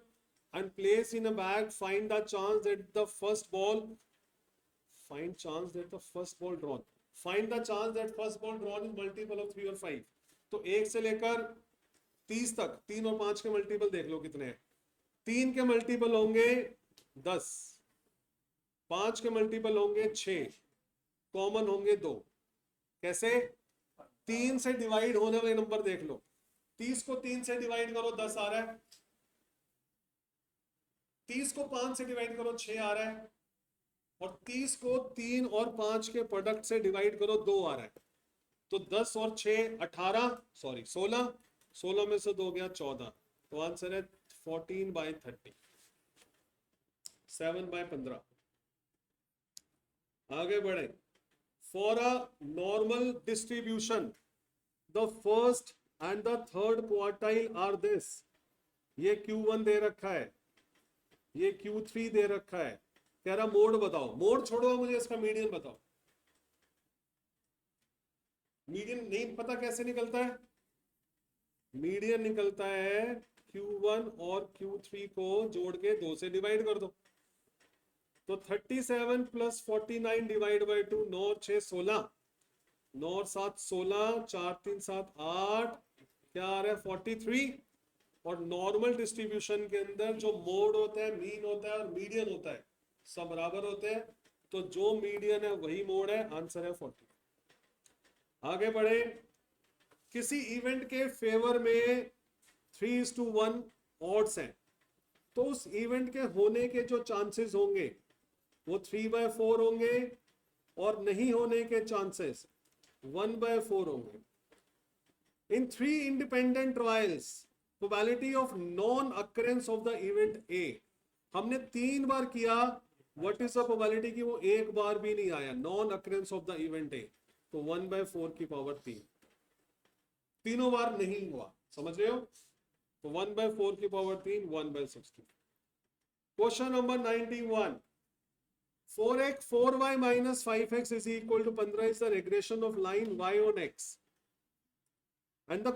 [SPEAKER 1] and placed in a bag. Find the chance that the first ball drawn. Find the chance that first ball drawn is multiple of 3 और 5. तो 1 से लेकर 30 तक 3 और 5 के मल्टीपल देख लो कितने हैं। 3 के मल्टीपल होंगे 10, 5 के मल्टीपल होंगे 6, कॉमन होंगे 2। कैसे? 3 से डिवाइड होने वाले नंबर देख लो, 30 को 3 से डिवाइड करो 10 आ रहा है, 30 को 5 से डिवाइड करो 6 आ रहा है, और 30 को 3 और 5 के प्रोडक्ट से डिवाइड करो 2 आ रहा है। तो 10 और 6 18, सॉरी 16, 16 में से 2 गया 14, तो आंसर है 14/30, 7/15। आगे बढ़े। For a normal distribution the first and the third quartile are this. ये Q1 दे रखा है, ये Q3 दे रखा है, कह रहा मोड बताओ। मोड छोड़ो, मुझे इसका मीडियन बताओ। मीडियन नहीं पता कैसे निकलता है? मीडियन निकलता है Q1 और Q3 को जोड़ के 2 से डिवाइड कर दो, तो 37 प्लस 49 डिवाइड बाई 2, 9 और 6 16, 9 और 7 16, 4 3 7 8, क्या आ रहा है 43। और नॉर्मल डिस्ट्रीब्यूशन के अंदर जो मोड होता है, मीन होता है और मीडियन होता है, सब बराबर होते हैं, तो जो मीडियन है वही मोड है, आंसर है 40। आगे बढ़े। किसी इवेंट के फेवर में 3:1 ऑड्स हैं, तो उस इवेंट के होने के जो चांसेस होंगे वो 3/4 होंगे, और नहीं होने के चांसेस 1/4 होंगे। इन 3 independent trials probability of non occurrence of the event A, हमने 3 बार किया, व्हाट इज द प्रोबेबिलिटी कि वो एक बार भी नहीं आया, non occurrence of the event A, तो 1/4 की पावर 3, तीनों बार नहीं हुआ, समझ रहे हो? तो 1/4 की power 3, 1/60। Question number 91, 4y minus 5x is equal to 15 is the regression of line y on x and the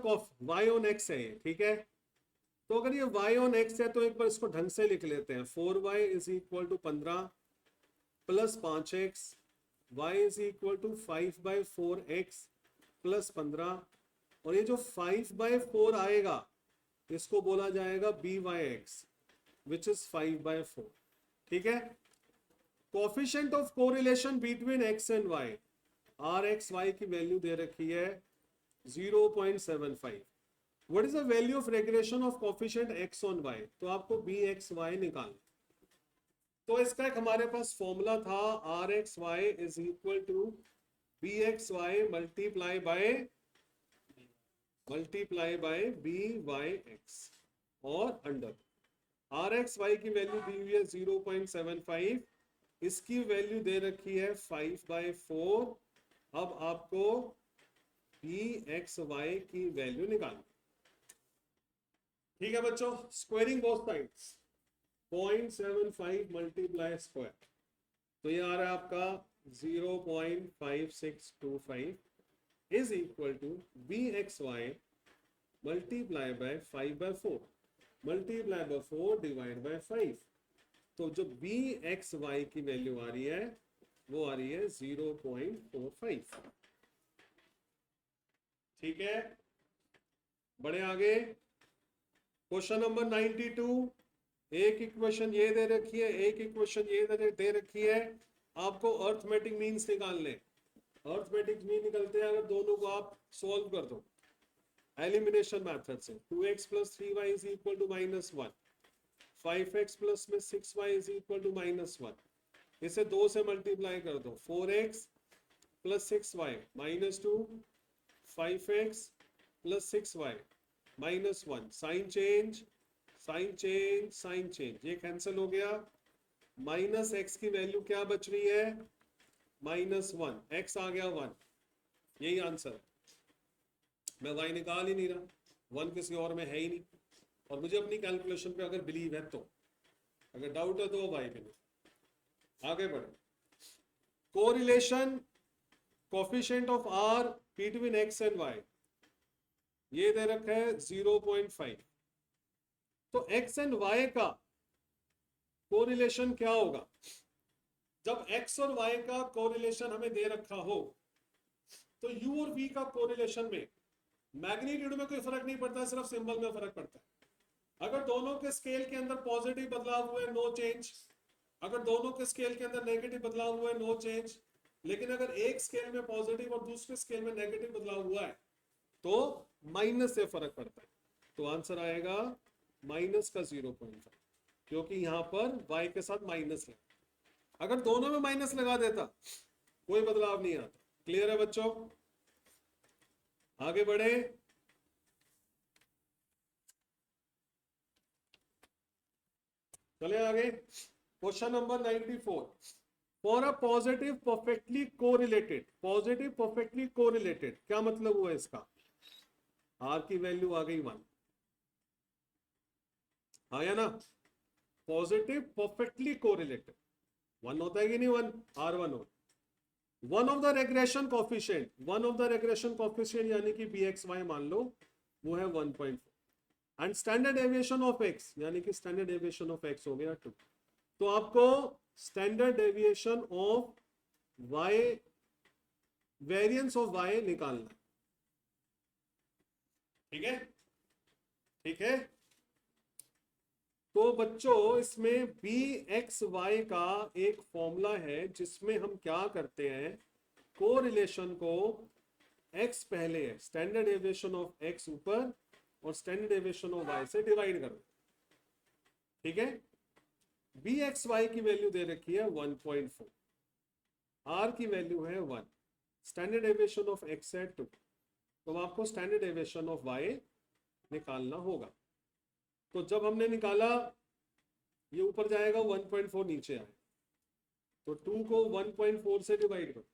[SPEAKER 1] y on x है ये, ठीक है? तो अगर ये y on x है तो एक बार इसको ढंग से लिख लेते हैं। 4y is equal to 15 plus 5x, y is equal to 5/4x plus 15, और ये जो 5/4 आएगा इसको बोला जाएगा by(x) which is 5/4, ठीक है? Coefficient of correlation between x and y, rx y की वैल्यू दे रखी है 0.75। What is the value of regression of coefficient x on y? तो आपको bxy निकालना। तो इसका एक हमारे पास फॉर्मूला था, rxy is equal to bxy multiply by byx और अंडर। rxy की वैल्यू दी हुई है 0.75, इसकी वैल्यू दे रखी है 5/4। अब आपको bxy की वैल्यू निकालनी, ठीक है बच्चों? Squaring both sides, 0.75 multiply square, तो ये आ रहा है आपका 0.5625 is equal to bxy multiply by 5/4 multiply by 4 divide by 5। तो जो bxy की वैल्यू आ रही है वो आ रही है 0.45, ठीक है? बड़े आगे। क्वेश्चन नंबर 92, एक इक्वेशन ये दे रखी है, एक इक्वेशन ये दे रखी है, आपको अर्थमेटिक मीन्स निकालने। अर्थमेटिक मीन निकलते हैं अगर दोनों को आप सॉल्व कर दो एलिमिनेशन मेथड से। 2x + 3y is equal to -1, 5x plus में 6y इज इक्वल टू -1, इसे 2 से मल्टीप्लाई कर दो, 4x + 6y -2, 5x + 6y -1, sign change sign change sign change, ये कैंसिल हो गया। -x की वैल्यू क्या बच रही है? -1, x आ गया 1, यही आंसर। मैं y निकाल ही नहीं रहा, 1 किसी और में है ही नहीं, और मुझे अपनी कैलकुलेशन पे अगर बिलीव है तो, अगर डाउट है तो y पे नहीं। आगे बढ़े। Correlation coefficient of r between x and y, ये दे रखा है 0.5। तो x एंड y का कोरिलेशन क्या होगा? जब x और y का कोरिलेशन हमें दे रखा हो तो u और v का कोरिलेशन में मैग्नीट्यूड में कोई फर्क नहीं पड़ता, सिर्फ सिंबल में फर्क पड़ता है। अगर दोनों के स्केल के अंदर पॉजिटिव बदलाव हुए, नो चेंज। अगर दोनों के स्केल के अंदर नेगेटिव बदलाव हुए, नो चेंज। लेकिन अगर एक स्केल में पॉजिटिव और दूसरे स्केल में नेगेटिव बदलाव हुआ है तो माइनस से फर्क पड़ता है। तो आंसर आएगा माइनस का 0.5, क्योंकि यहां पर y के साथ माइनस है। अगर दोनों में माइनस लगा देता कोई बदलाव नहीं आता। क्लियर है बच्चों? आगे बढ़े। चले आगे, question number 94। For a positive perfectly correlated, positive perfectly correlated क्या मतलब हुआ इसका? आर की वैल्यू आ गई 1, आया ना? पॉजिटिव परफेक्टली कोरिलेटेड 1 होता है कि नहीं? 1 R1 हो। One of the regression coefficient, one of the regression coefficient यानी कि BXY मान लो वो है 1.4 and standard deviation of x यानी कि स्टैंडर्ड डेविएशन ऑफ x हो गया 2। तो आपको standard deviation of y, variance of y निकालना है। ठीक है, ठीक है। तो बच्चों इसमें BXY का एक फॉर्मूला है जिसमें हम क्या करते हैं, कोरिलेशन को x पहले है, स्टैंडर्ड डेविएशन ऑफ x ऊपर और स्टैंडर्ड डेविएशन ऑफ y से डिवाइड कर। ठीक है, BXY की वैल्यू दे रखी है 1.4, R की वैल्यू है 1, स्टैंडर्ड डेविएशन ऑफ x है 2, तो आपको स्टैंडर्ड डेविएशन ऑफ y निकालना होगा। तो जब हमने निकाला ये ऊपर जाएगा 1.4 नीचे आए, तो 2 को 1.4 से डिवाइड करो,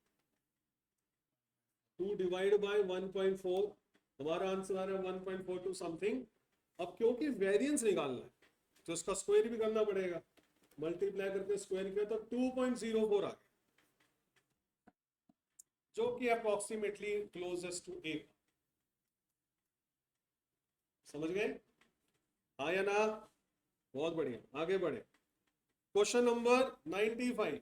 [SPEAKER 1] 2 डिवाइड बाय 1.4, हमारा आंसर आ रहा है 1.42 समथिंग। अब क्योंकि वेरिएंस निकालना है तो इसका स्क्वायर भी करना पड़ेगा, मल्टीप्लाई करके स्क्वायर किया तो 2.04 आ गया, जो कि अप्रोक्सीमेटली क्लोजेस्ट टू 8। समझ गए? हाँ या ना? बहुत बढ़िया, आगे बढ़े। Question number 95।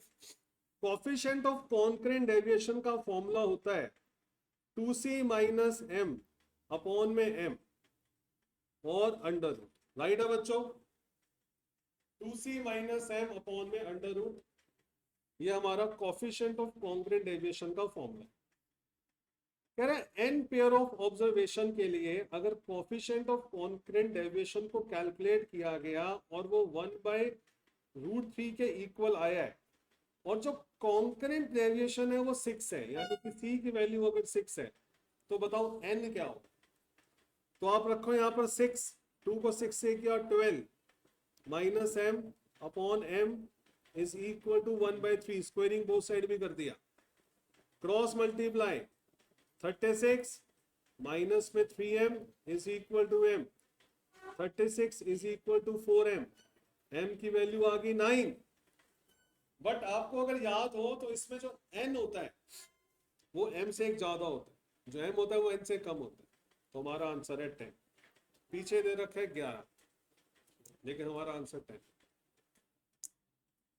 [SPEAKER 1] Coefficient of concurrent deviation का फॉर्मूला होता है 2c माइनस m अपॉन में m और अंडर रूट। राइट है बच्चों? 2c माइनस m अपॉन में अंडर रूट, ये हमारा कोफिशिएंट ऑफ कॉन्करेंट डेविएशन का फॉर्मूला। कह रहे हैं n पेयर ऑफ ऑब्जर्वेशन के लिए अगर कोफिशिएंट ऑफ कॉन्करेंट डेविएशन को कैलकुलेट किया गया और वो 1/√3 के इक्वल आया है और जो कॉन्करेंट डेविएशन है वो 6 है, यानी कि c की वैल्यू अगर 6 है तो बताओ n क्या होगा? तो आप रखो यहाँ पर 6, 2 को 6 से किया 12 minus m upon m is equal to 1/3, squaring both side भी कर दिया, क्रॉस मल्टीप्लाई 36 माइनस में 3m is equal to m, 36 is equal to 4m, m की वैल्यू आ गई 9। बट आपको अगर याद हो तो इसमें जो n होता है वो m से एक ज्यादा होता है, जो m होता है वो n से कम होता है, तो हमारा आंसर है 10। पीछे दे रखा है 11, लेकिन हमारा आंसर 10।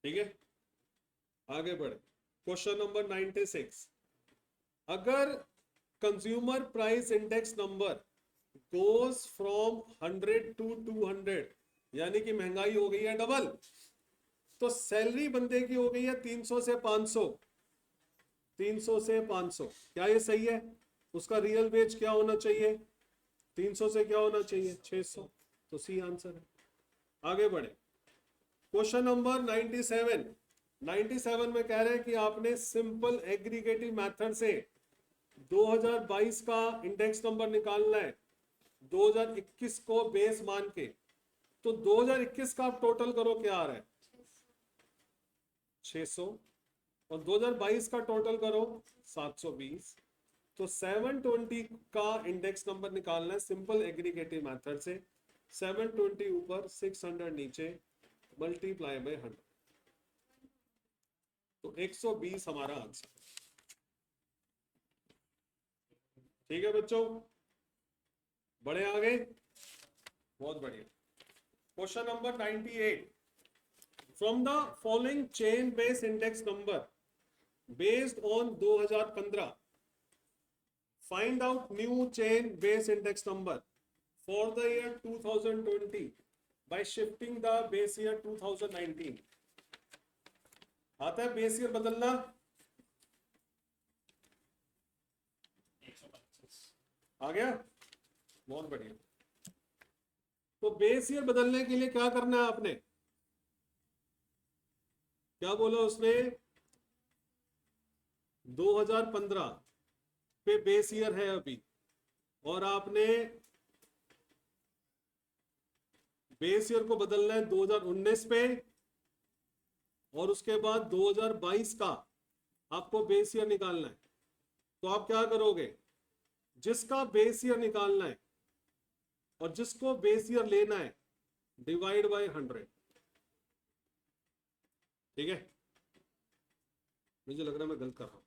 [SPEAKER 1] ठीक है, आगे बढ़े। Question number 96। अगर consumer price index number goes from 100 to 200, यानी कि महंगाई हो गई है डबल, तो सैलरी बंदे की हो गई है 300 से 500, 300 से 500, क्या ये सही है? उसका रियल वेज क्या होना चाहिए? 300 से क्या होना चाहिए? 600, तो सी आंसर है। आगे बढ़े। Question number 97। 97 में कह रहे हैं कि आपने सिंपल एग्रीगेटिव मेथड से 2022 का इंडेक्स नंबर निकालना है 2021 को बेस मान के, तो 2021 का आप टोटल करो, क्या आ रहा है? 600, और 2022 का टोटल करो 720, तो 720 का इंडेक्स नंबर निकालना है सिंपल एग्रीगेटिव मेथड से। 720 ऊपर 600 नीचे, मल्टीप्लाई बाय 100, तो 120 हमारा आंसर। ठीक है बच्चों, बढ़े आगे, बहुत बढ़िया। Question number 98। From the following chain base index number based on 2015 find out new chain base index number for the year 2020 bye shifting the base year 2019। आता है बेस ईयर बदलना?
[SPEAKER 2] 125।
[SPEAKER 1] आ गया, बहुत बढ़िया। तो बेस ईयर बदलने के लिए क्या करना है आपने? क्या बोला उसने? 2015 पे बेस ईयर है अभी, और आपने बेस ईयर को बदलना है 2019 पे, और उसके बाद 2022 का आपको बेस ईयर निकालना है। तो आप क्या करोगे, जिसका बेस ईयर निकालना है और जिसको बेस ईयर लेना है, डिवाइड बाय 100। ठीक है, मुझे लग रहा है मैं गलत कर रहा हूँ।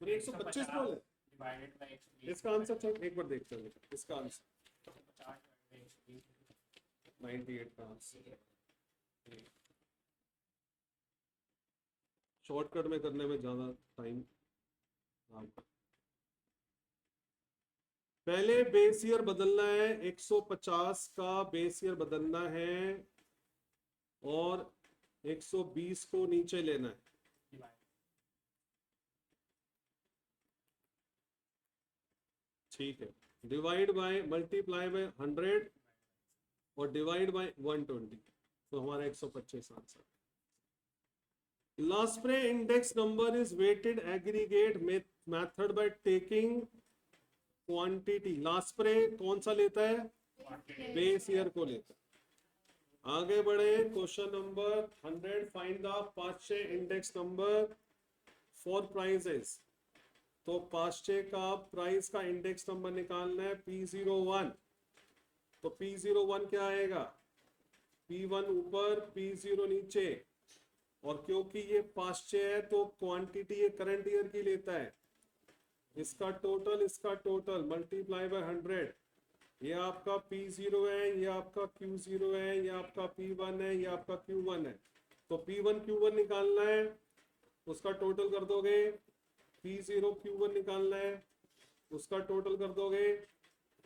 [SPEAKER 1] तो 125 बोले
[SPEAKER 2] डिवाइडेड बाय 120
[SPEAKER 1] इसका आंसर, चल एक बार देखते हैं इसका आंसर।
[SPEAKER 2] 50 डिवाइडेड बाय 120
[SPEAKER 1] 98 का आंसर। शॉर्टकट में करने में ज्यादा टाइम। पहले बेस ईयर बदलना है, 150 का बेस ईयर बदलना है और 120 को नीचे लेना है।
[SPEAKER 2] डिवाइड
[SPEAKER 1] ठीक है, डिवाइड बाय, मल्टीप्लाई बाय 100 और डिवाइड बाय 120, तो हमारा 125 answer. Laspeyres index number is weighted aggregate method by taking quantity. Laspeyres कौन सा लेता है, बेस ईयर को लेता है। आगे बढ़े, question number 100, find the Paasche index number for prices. तो पाश्चे का प्राइस का इंडेक्स नंबर निकालना है P01। तो P01 क्या आएगा, P1 ऊपर P0 नीचे, और क्योंकि ये पाश्चे है तो क्वांटिटी ये करंट ईयर की लेता है। इसका टोटल मल्टीप्लाई बाय 100। ये आपका P0 है, ये आपका Q0 है, ये आपका P1 है, ये आपका Q1 है। तो P1 Q1 निकालना है, उसका टोटल कर दोगे। P0 Q1 निकालना है, उसका टोटल कर दोगे।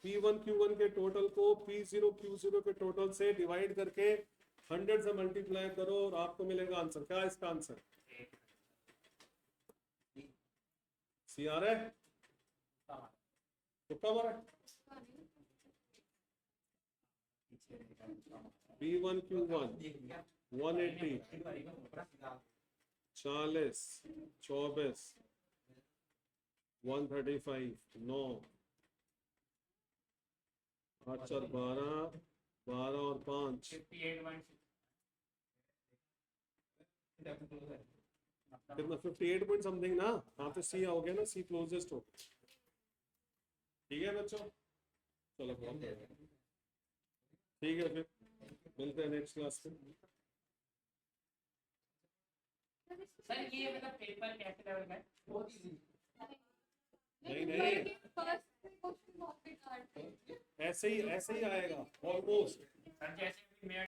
[SPEAKER 1] P1 Q1 के टोटल को P0 Q0 के टोटल से डिवाइड करके 100 से मल्टीप्लाई करो और आपको मिलेगा आंसर। क्या है इसका आंसर, सी आ रहा है, तुक्का मारा है। P1 Q1 180 40 24 135 9 8 4 12 12 और 5 कितना 58 पॉइंट समथिंग ना। हाँ तो सी हो गया ना, सी क्लोजेस्ट हो। ठीक है बच्चों, चलो बहुत बढ़िया। ठीक है, फिर मिलते हैं नेक्स्ट क्लास में।
[SPEAKER 2] सर ये मतलब पेपर कैसे लेवल का है? बहुत इजी।
[SPEAKER 1] नहीं ऐसे ही आएगा ऑलमोस्ट।
[SPEAKER 2] सर जैसे मैं